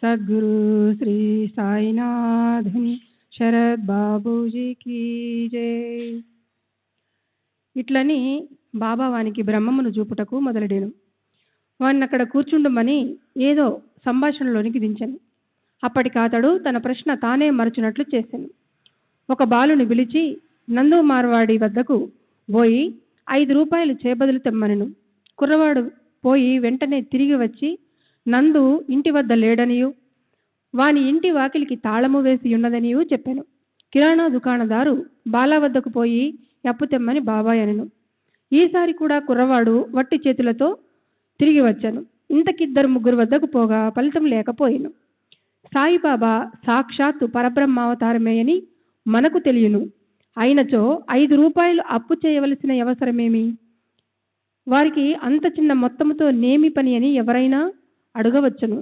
सद्गुरु श्री साईनाथ शरद बाबूजी की जय. ఇట్లని బాబా వానికి బ్రహ్మమును చూపుటకు మొదలెడెను. వాడిని అక్కడ కూర్చుండమని ఏదో సంభాషణలోనికి దించెను. అప్పటికి అతడు తన ప్రశ్న తానే మరచినట్లు చేశాను. ఒక బాలుని పిలిచి నందు మార్వాడి వద్దకు పోయి 5 రూపాయలు చేబదులు తెమ్మనెను. కుర్రవాడు పోయి వెంటనే తిరిగి వచ్చి నందు ఇంటి వద్ద లేడనియు వాని ఇంటి వాకిలికి తాళము వేసి ఉన్నదనియు చెప్పాను. కిరాణా దుకాణదారు బాలా వద్దకు పోయి అప్పు తెమ్మని బాబాయ్ అనెను. ఈసారి కూడా కుర్రవాడు వట్టి చేతులతో తిరిగి వచ్చాను. ఇంతకిద్దరు ముగ్గురు వద్దకు పోగా ఫలితం లేకపోయాను. సాయిబాబా సాక్షాత్తు పరబ్రహ్మావతారమే అని మనకు తెలియను. అయినచో 5 రూపాయలు అప్పు చేయవలసిన అవసరమేమి? వారికి అంత చిన్న మొత్తముతో నేమి పని అని ఎవరైనా అడగవచ్చును.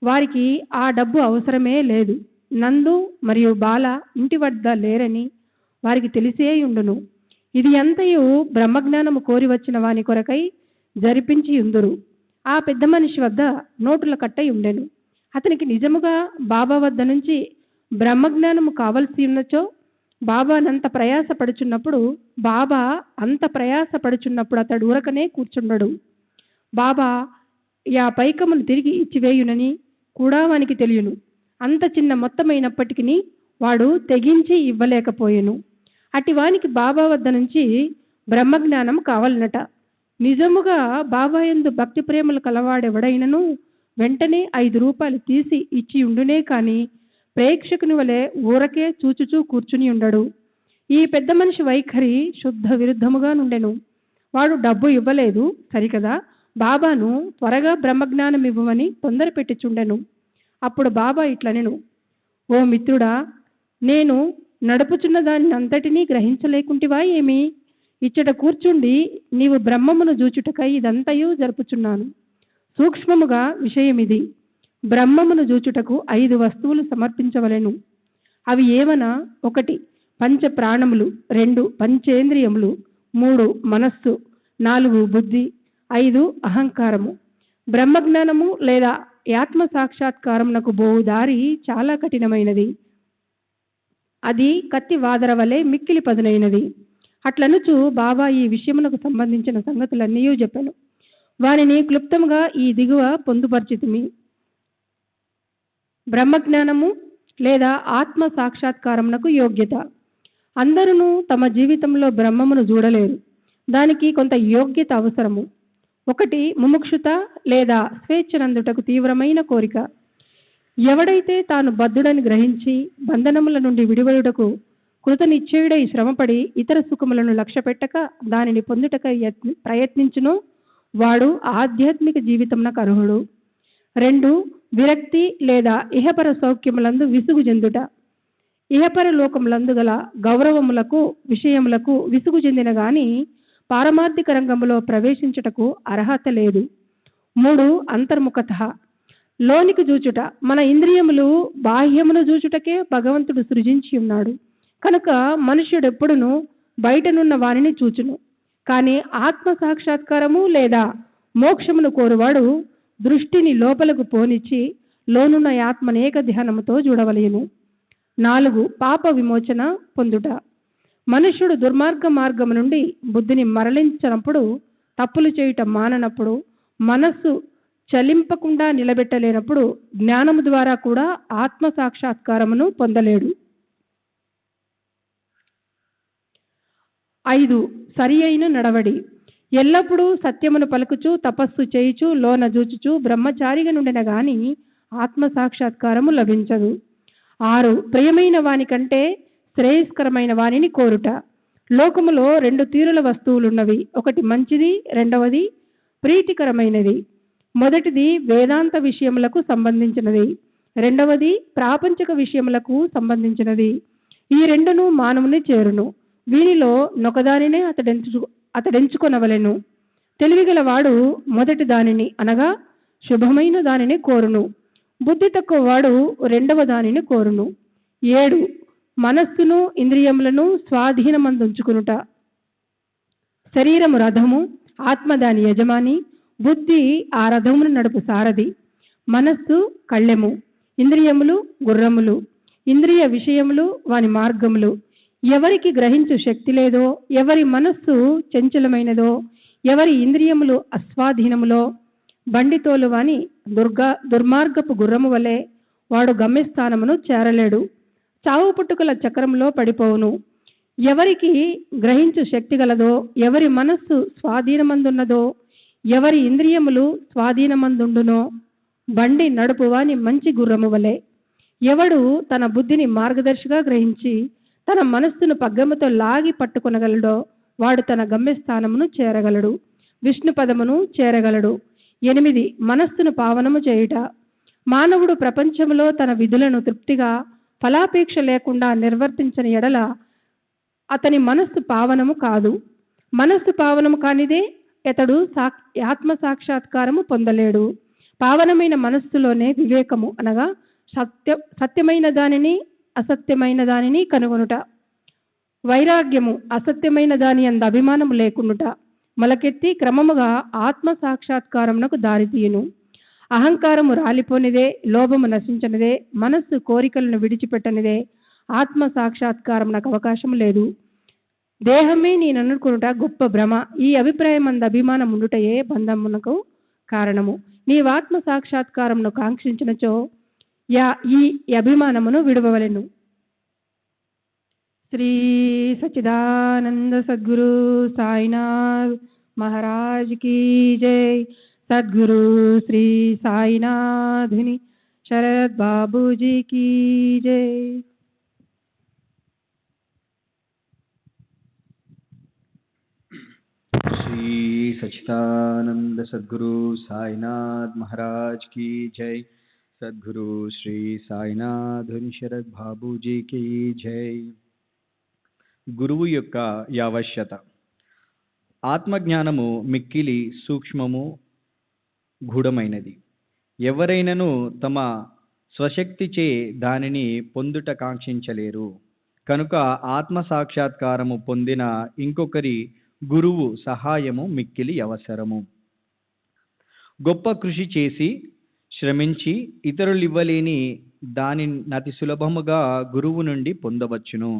వారికి ఆ డబ్బు అవసరమే లేదు. నందు మరియు బాల ఇంటి వద్ద లేరని వారికి తెలిసే ఉండును. ఇది అంతయు బ్రహ్మజ్ఞానము కోరి వచ్చిన వాని కొరకై జరిపించి ఉందురు. ఆ పెద్ద మనిషి వద్ద నోటుల కట్టై ఉండెను. అతనికి నిజముగా బాబా వద్ద నుంచి బ్రహ్మజ్ఞానము కావలసి ఉన్నచో బాబానంత ప్రయాసపడుచున్నప్పుడు అతడు ఊరకనే కూర్చుండడు. బాబా ఆ పైకమును తిరిగి ఇచ్చివేయునని కూడా వానికి తెలియను. అంత చిన్న మొత్తమైనప్పటికీ వాడు తెగించి ఇవ్వలేకపోయెను. అటివానికి బాబా వద్ద నుంచి బ్రహ్మజ్ఞానం కావాలనట. నిజముగా బాబా యందు భక్తి ప్రేమలు కలవాడెవడైనను వెంటనే 5 రూపాయలు తీసి ఇచ్చి ఉండునే కాని ప్రేక్షకుని వలె ఊరకే చూచుచూ కూర్చుని ఉండడు. ఈ పెద్ద మనిషి వైఖరి శుద్ధ విరుద్ధముగా నుండెను. వాడు డబ్బు ఇవ్వలేదు సరికదా, బాబాను త్వరగా బ్రహ్మజ్ఞానం ఇవ్వమని తొందర పెట్టిచుండెను. అప్పుడు బాబా ఇట్లనెను, ఓ మిత్రుడా, నేను నడుపుచున్న దాన్ని అంతటినీ గ్రహించలేకుంటివా ఏమి? ఇచ్చట కూర్చుండి నీవు బ్రహ్మమును జూచుటకై ఇదంతయు జరుపుచున్నాను. సూక్ష్మముగా విషయమిది. బ్రహ్మమును జూచుటకు 5 వస్తువులు సమర్పించవలెను. అవి ఏమనా? 1 పంచ ప్రాణములు, 2 పంచేంద్రియములు, 3 మనస్సు, 4 బుద్ధి, 5 అహంకారము. బ్రహ్మజ్ఞానము లేదా ఆత్మ సాక్షాత్కారమునకు బోవు దారి చాలా కఠినమైనది. అది కత్తి వాదర వలె మిక్కిలి పదునైనది. అట్లనుచు బాబా ఈ విషయమునకు సంబంధించిన సంగతులన్నీ చెప్పాను. వానిని క్లుప్తంగా ఈ దిగువ పొందుపరిచితిమి. బ్రహ్మజ్ఞానము లేదా ఆత్మ సాక్షాత్కారమునకు యోగ్యత. అందరూ తమ జీవితంలో బ్రహ్మమును చూడలేరు. దానికి కొంత యోగ్యత అవసరము. 1 ముముక్షుత లేదా స్వేచ్ఛనందుటకు తీవ్రమైన కోరిక. ఎవడైతే తాను బద్ధుడని గ్రహించి బంధనముల నుండి విడివడుటకు కృతనిశ్చయుడై శ్రమపడి ఇతర సుఖములను లక్ష్యపెట్టక దానిని పొందుటకై ప్రయత్నించునో వాడు ఆధ్యాత్మిక జీవితమునకు అర్హుడు. 2 విరక్తి లేదా ఇహపర సౌఖ్యములందు విసుగు చెందుట. ఇహపర లోకములందు గల గౌరవములకు విషయములకు విసుగు చెందిన గాని పారమార్థిక రంగములో ప్రవేశించుటకు అర్హత లేదు. 3 అంతర్ముఖత. లోనికి చూచుట. మన ఇంద్రియములు బాహ్యమును చూచుటకే భగవంతుడు సృజించి ఉన్నాడు కనుక మనుష్యుడెప్పుడును బయటనున్న వానిని చూచును. కానీ ఆత్మ సాక్షాత్కారము లేదా మోక్షమును కోరువాడు దృష్టిని లోపలకు పోనిచ్చి లోనున్న ఆత్మనేక ధ్యానముతో చూడవలెను. 4 పాప విమోచన పొందుట. మనుష్యుడు దుర్మార్గ మార్గము నుండి బుద్ధిని మరలించినప్పుడు, తప్పులు చేయుట మాననప్పుడు, మనస్సు చలింపకుండా నిలబెట్టలేనప్పుడు జ్ఞానము ద్వారా కూడా ఆత్మ సాక్షాత్కారమును పొందలేడు. 5 సరి అయిన నడవడి. ఎల్లప్పుడూ సత్యమును పలుకుచు తపస్సు చేయుచు లోన జూచుచు బ్రహ్మచారిగా నుండిన గాని ఆత్మ సాక్షాత్కారము లభించదు. 6 ప్రియమైన వాని కంటే శ్రేయస్కరమైన వానిని కోరుట. లోకములో 2 తీరుల వస్తువులున్నవి. 1 మంచిది, 2వది ప్రీతికరమైనది. మొదటిది వేదాంత విషయములకు సంబంధించినది, 2వది ప్రాపంచిక విషయములకు సంబంధించినది. ఈ 2ను మానవుని చేరును. వీనిలో నొకదానినే అతడెంచుకొనవలెను. తెలివిగలవాడు మొదటి దానిని అనగా శుభమైన దానిని కోరును. బుద్ధి తక్కువ వాడు 2వ దానిని కోరును. 7 మనస్సును ఇంద్రియములను స్వాధీనమందుంచుకునుట. శరీరము రథము, ఆత్మ దాని యజమాని, బుద్ధి ఆ రథమును నడుపు సారథి, మనస్సు కళ్ళెము, ఇంద్రియములు గుర్రములు, ఇంద్రియ విషయములు వాని మార్గములు. ఎవరికి గ్రహించు శక్తి లేదో, ఎవరి మనస్సు చంచలమైనదో, ఎవరి ఇంద్రియములు అస్వాధీనములో బండితోలు వాని దుర్మార్గపు గుర్రము వలె వాడు గమ్యస్థానమును చేరలేడు. చావు పుట్టుకల చక్రంలో పడిపోవును. ఎవరికి గ్రహించు శక్తి గలదో, ఎవరి మనస్సు స్వాధీనమందున్నదో, ఎవరి ఇంద్రియములు స్వాధీనమందుండునో బండి నడుపువాని మంచి గుర్రము వలె. ఎవడు తన బుద్ధిని మార్గదర్శిగా గ్రహించి తన మనస్సును పగ్గముతో లాగి పట్టుకొనగలడో వాడు తన గమ్యస్థానమును చేరగలడు, విష్ణు పదమును చేరగలడు. 8 మనస్సును పావనము చేయుట. మానవుడు ప్రపంచంలో తన విధులను తృప్తిగా ఫలాపేక్ష లేకుండా నిర్వర్తించని ఎడల అతని మనస్సు పావనము కాదు. మనస్సు పావనము కానిదే అతడు ఆత్మ సాక్షాత్కారము పొందలేడు. పావనమైన మనస్సులోనే వివేకము అనగా సత్యమైన దానిని అసత్యమైన దానిని కనుగొనుట, వైరాగ్యము అసత్యమైన దాని యందు అభిమానము లేకుండుట మొలకెత్తి క్రమముగా ఆత్మ సాక్షాత్కారమునకు దారితీయును. అహంకారము రాలిపోనిదే, లోభము నశించనిదే, మనస్సు కోరికలను విడిచిపెట్టనిదే ఆత్మ సాక్షాత్కారమునకు అవకాశం లేదు. దేహమే నేననుకునుట గొప్ప భ్రమ. ఈ అభిప్రాయం అందు అభిమానం ఉండుటయే బంధమునకు కారణము. నీవాత్మ సాక్షాత్కారమును కాంక్షించినచో ఈ అభిమానమును విడవవలెను. శ్రీ సచ్చిదానంద సద్గురు సాయినాథ్ మహారాజ్ की जय. सद्गुरु श्री साईनाथनी शरद बाबू जी की जय. श्री सच्चिदानंद सद्गुरु साईनाथ महाराज की जय. सद्गुरु श्री साईनाथ शरद बाबू जी की जय. గురువు యొక్క యావశ్యత. ఆత్మజ్ఞానము మిక్కిలి సూక్ష్మము, గూఢమైనది. ఎవరైనను తమ స్వశక్తిచే దానిని పొందుట కాంక్షించలేరు. కనుక ఆత్మ సాక్షాత్కారము పొందిన ఇంకొకరి గురువు సహాయము మిక్కిలి అవసరము. గొప్ప కృషి చేసి శ్రమించి ఇతరులు ఇవ్వలేని దానిని అతి సులభముగా గురువు నుండి పొందవచ్చును.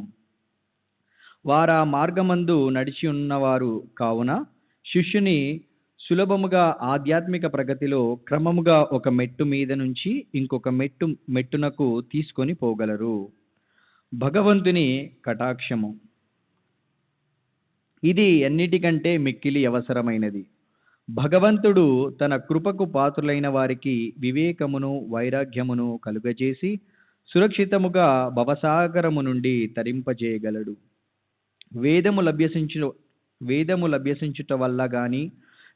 వారా మార్గమందు నడిచి ఉన్నవారు కావున శిష్యుని సులభముగా ఆధ్యాత్మిక ప్రగతిలో క్రమముగా ఒక మెట్టు మీద నుంచి ఇంకొక మెట్టునకు తీసుకొని పోగలరు. భగవంతుని కటాక్షము ఇది అన్నిటికంటే మిక్కిలి అవసరమైనది. భగవంతుడు తన కృపకు పాత్రులైన వారికి వివేకమును వైరాగ్యమును కలుగజేసి సురక్షితముగా భవసాగరము నుండి తరింపజేయగలడు. వేదము లభ్యసించుట వల్ల గాని,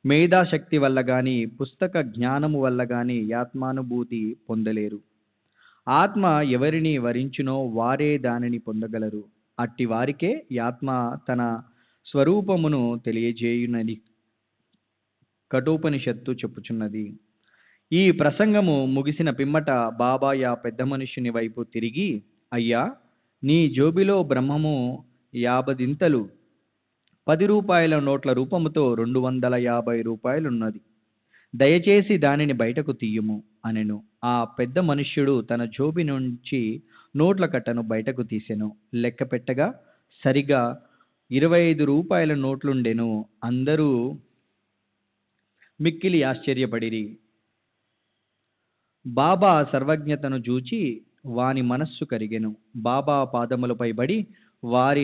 మేధాశక్తి వల్ల గాని, పుస్తక జ్ఞానము వల్ల గాని ఆత్మానుభూతి పొందలేరు. ఆత్మ ఎవరిని వరించునో వారే దానిని పొందగలరు. అట్టి వారికే ఆత్మ తన స్వరూపమును తెలియజేయునని కఠోపనిషత్తు చెప్పుచున్నది. ఈ ప్రసంగము ముగిసిన పిమ్మట బాబా ఆ పెద్ద మనుష్యుని వైపు తిరిగి, అయ్యా, నీ జోబిలో బ్రహ్మము 50 ₹10 నోట్ల రూపముతో 250 రూపాయలున్నది. దయచేసి దానిని బయటకు తీయుము అనెను. ఆ పెద్ద మనుష్యుడు తన జోబి నుంచి నోట్ల కట్టను బయటకు తీసెను. లెక్క పెట్టగా సరిగా 25 రూపాయల నోట్లుండెను. అందరూ మిక్కిలి ఆశ్చర్యపడిరి. బాబా సర్వజ్ఞతను చూచి వాని మనస్సు కరిగెను. బాబా పాదములపై బడి వారి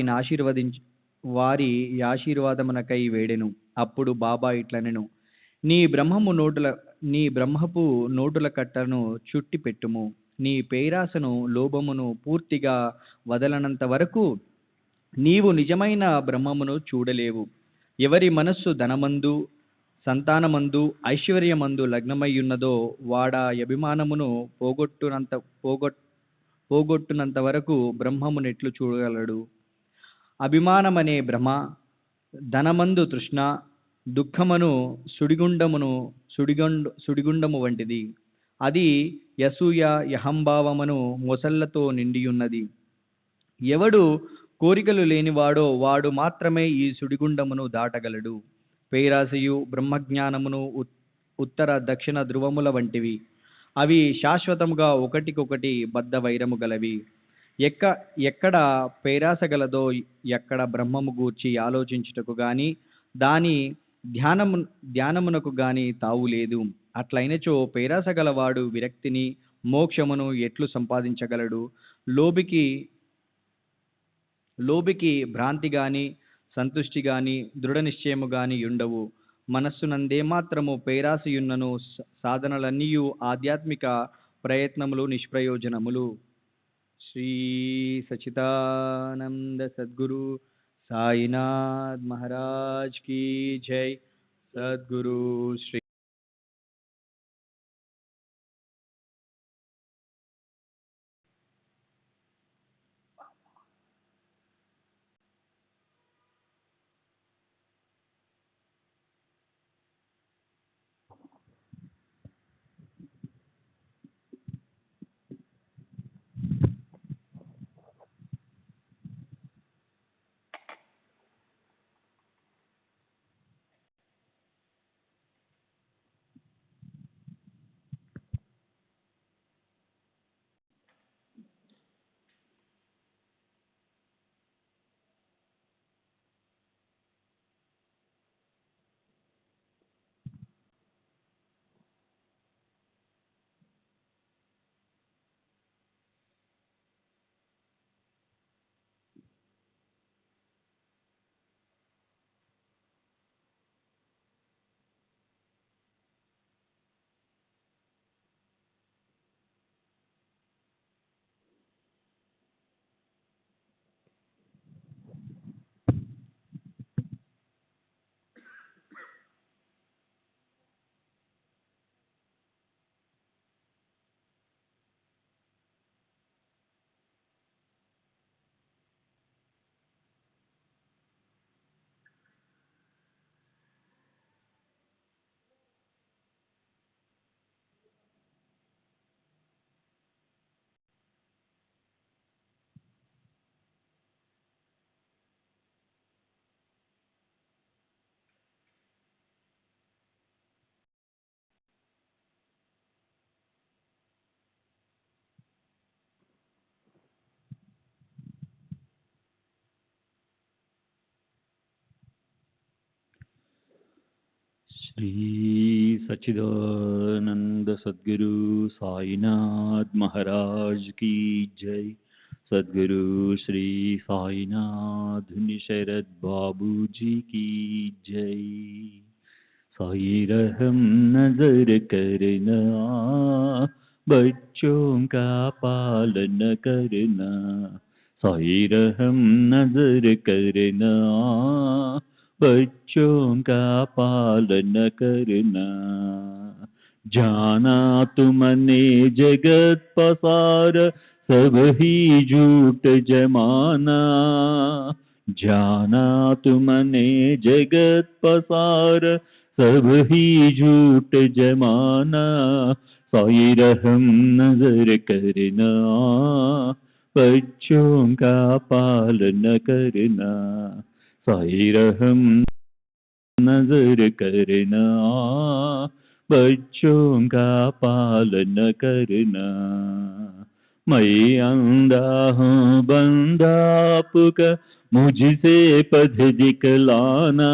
ఆశీర్వాదమునకై వేడెను. అప్పుడు బాబా ఇట్లనెను, నీ బ్రహ్మపు నోటుల కట్టను చుట్టి పెట్టుము. నీ పేరాసను లోభమును పూర్తిగా వదలనంత వరకు నీవు నిజమైన బ్రహ్మమును చూడలేవు. ఎవరి మనస్సు ధనమందు, సంతానమందు, ఐశ్వర్యమందు లగ్నమయ్యున్నదో వాడా అభిమానమును పోగొట్టునంత వరకు బ్రహ్మమునెట్లు చూడగలడు? అభిమానమనే భ్రమ, ధనమందు తృష్ణ, దుఃఖమును సుడిగుండము వంటిది. అది యసూయ యహంభావమును మొసళ్లతో నిండియున్నది. ఎవడు కోరికలు లేనివాడో వాడు మాత్రమే ఈ సుడిగుండమును దాటగలడు. పేరాశయు బ్రహ్మజ్ఞానమును ఉత్తర దక్షిణ ధ్రువముల వంటివి. అవి శాశ్వతముగా ఒకటికొకటి బద్ధ వైరము గలవి. ఎక్కడ పేరాస గలదో ఎక్కడ బ్రహ్మము గూర్చి ఆలోచించుటకు గాని దాని ధ్యానమునకు గాని తావులేదు. అట్లయినచో పేరాస గలవాడు విరక్తిని, మోక్షమును ఎట్లు సంపాదించగలడు? లోబికి భ్రాంతి గాని, సంతుష్టి గాని, దృఢ నిశ్చయము గాని ఉండవు. మనస్సునందే మాత్రము పేరాసయున్నను సాధనలన్నీయు ఆధ్యాత్మిక ప్రయత్నములు నిష్ప్రయోజనములు. శ్రీ సచ్చిదానంద సద్గురు సాయినాథ్ మహారాజ్ की जय. सद्गुरु श्री श्री सच्चिदानंद सद्गुरु साईनाथ महाराज की जय। सद्गुरु श्री साईनाथ शरद बाबू जी की जय। साई रहम नजर करना, बच्चों का पालन करना। साई रहम नजर करना, बच्चों का पालन करना। जाना तुमने जगत पसार, सब ही झूठ जमाना। जाना तुमने जगत पसार, सब ही झूठ जमाना। साई रहम नजर करना, बच्चों का पालन करना। साई रहम नजर करना, बच्चों का पालन करना। मैं अंधा हूँ बंदा आपका, मुझसे पथ दिखलाना।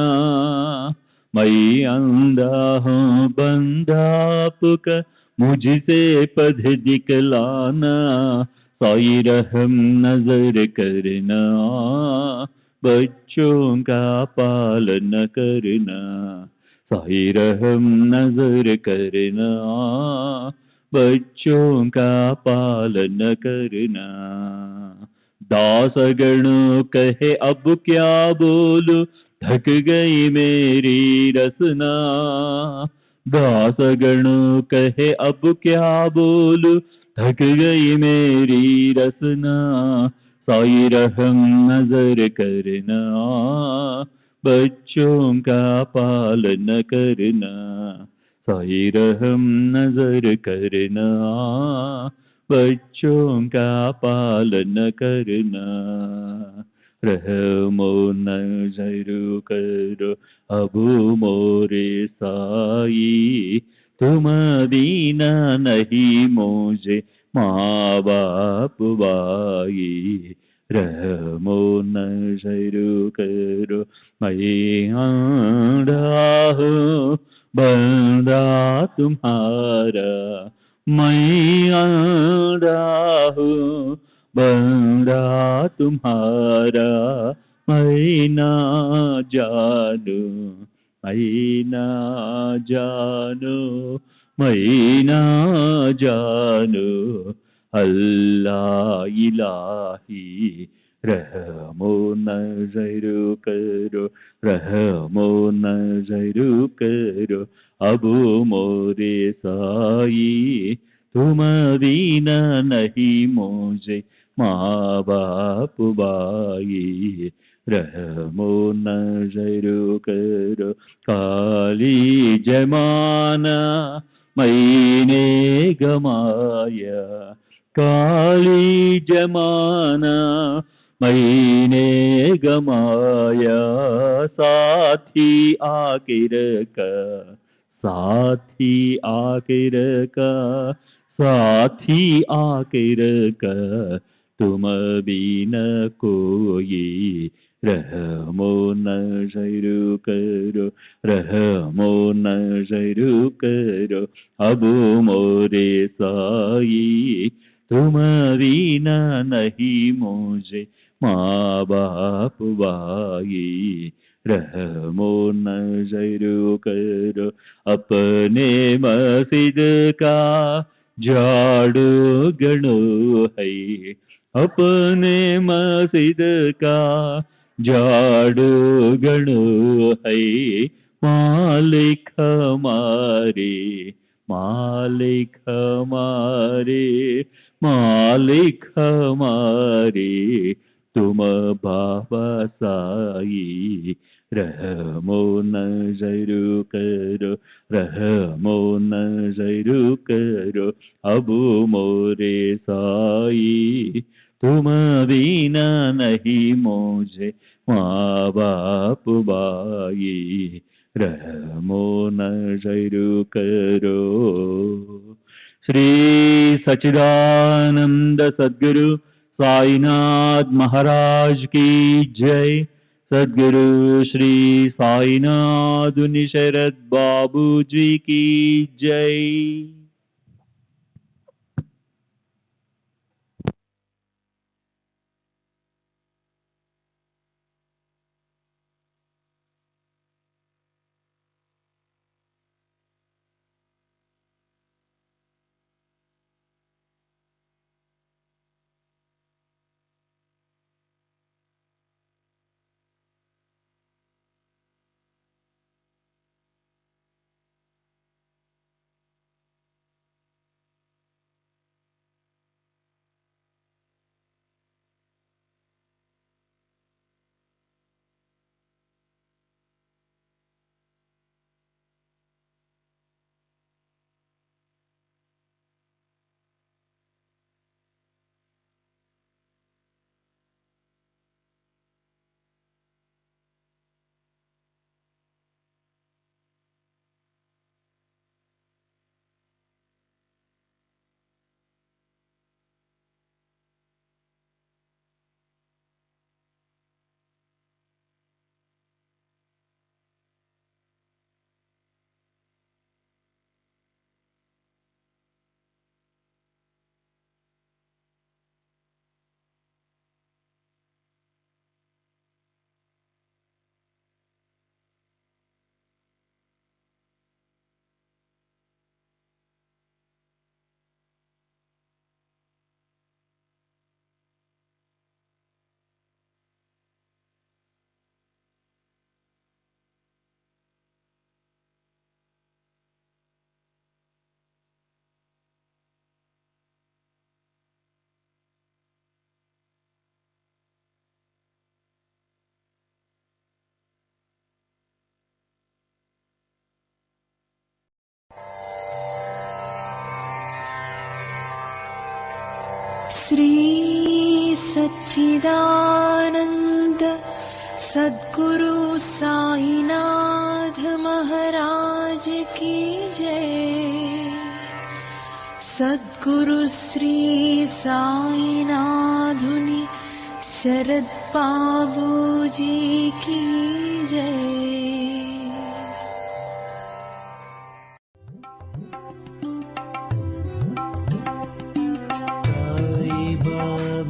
मैं अंधा हूँ बंदा आपका, मुझसे पथ दिखलाना। साई रहम नजर करना, बच्चों का पालन करना। साई रहम नजर करना, बच्चों का पालन करना। दास गणों कहे अब क्या बोलूं, थक गई मेरी रसना। दास गणों कहे अब क्या बोलूं, थक गई मेरी रसना। साई रहम नजर करना, बच्चों का पालन करना। साई रहम नजर करना, बच्चों का पालन करना। रहमो नजर करो अब मोरे साई, तुम दीना नहीं मुझे माँ बाप भाई। रहमो नजर करो मैं आंधा हूँ बंदा तुम्हारा। मैं आंधा हूँ बंदा तुम्हारा। मैं ना जानू, मैं ना जानू, मैं ना जानू अल्लाह इलाही। रहमो नजर करो, रहमो नजर करो अब मोरे साई। तुम दीना नहीं मुझे माँ बाप भाई। रहमो नजर करो काली जमाना मैंने गमाया। काली जमाना मैंने गमाया। साथी आखिर का, साथी आखिर का, साथी आखिर का तुम बिन कोई। रहमो नजर करो, रहमो नजर करो अब मोरे साई। तुम बिना नहीं मुझे माँ बाप भाई। रहमो नजर करो अपने मस्जिद का झाड़ू गणो है। अपने मस्जिद का झाड़ू गणो है। मालिक हमारे, मालिक हमारे, मालिक हमारे तुम बाबा साई। रहमो नजर करो, रहमो नजर करो अब मोरे साई। तुम बिना नहीं मुझे माँ बाप भाई। रहमो नजर करो। श्री सच्चिदानंद सद्गुरु साईनाथ महाराज की जय। सद्गुरु श्री साईनाथुनि शरद बाबूजी की जय। श्री सच्चिदानंद सद्गुरु साईनाथ महाराज की जय। सद्गुरु श्री साईनाथुनि शरद बाबूजी की जय। Baba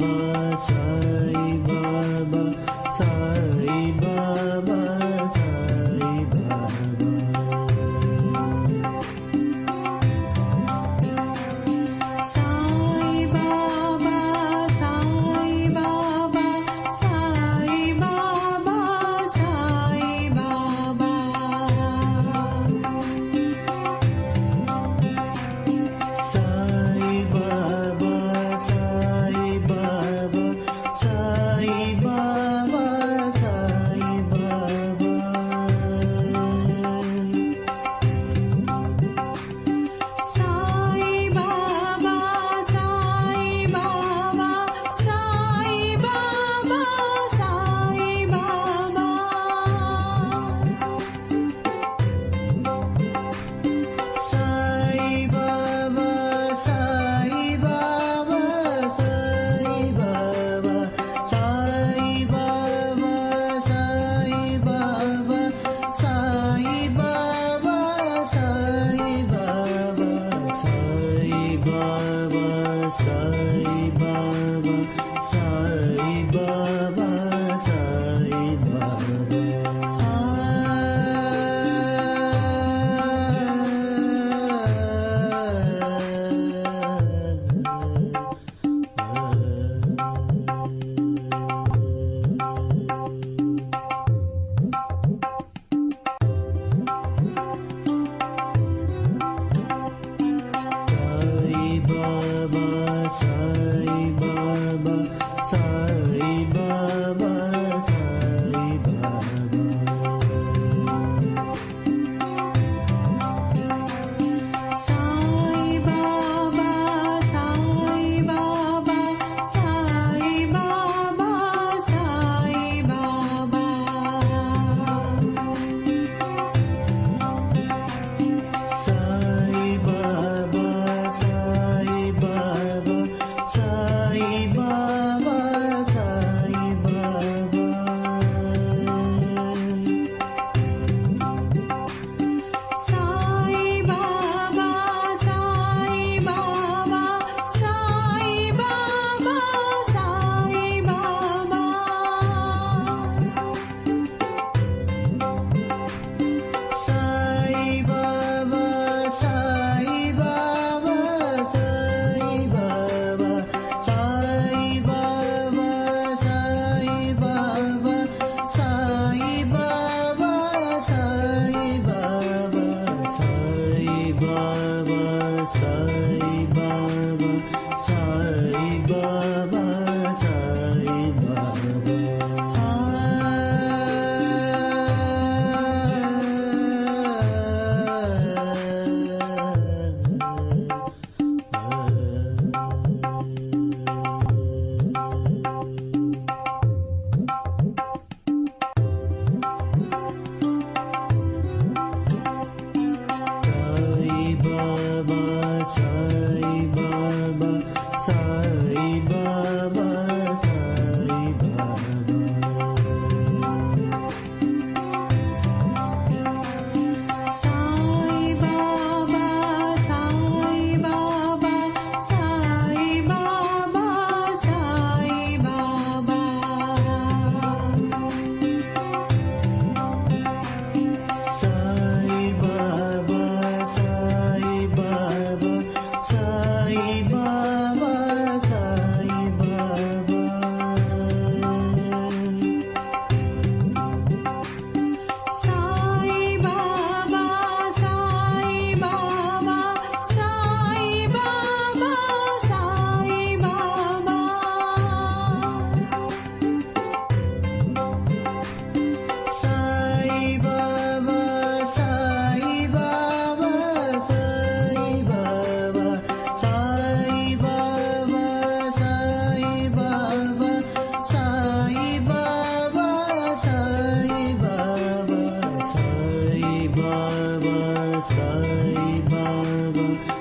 Sai Baba,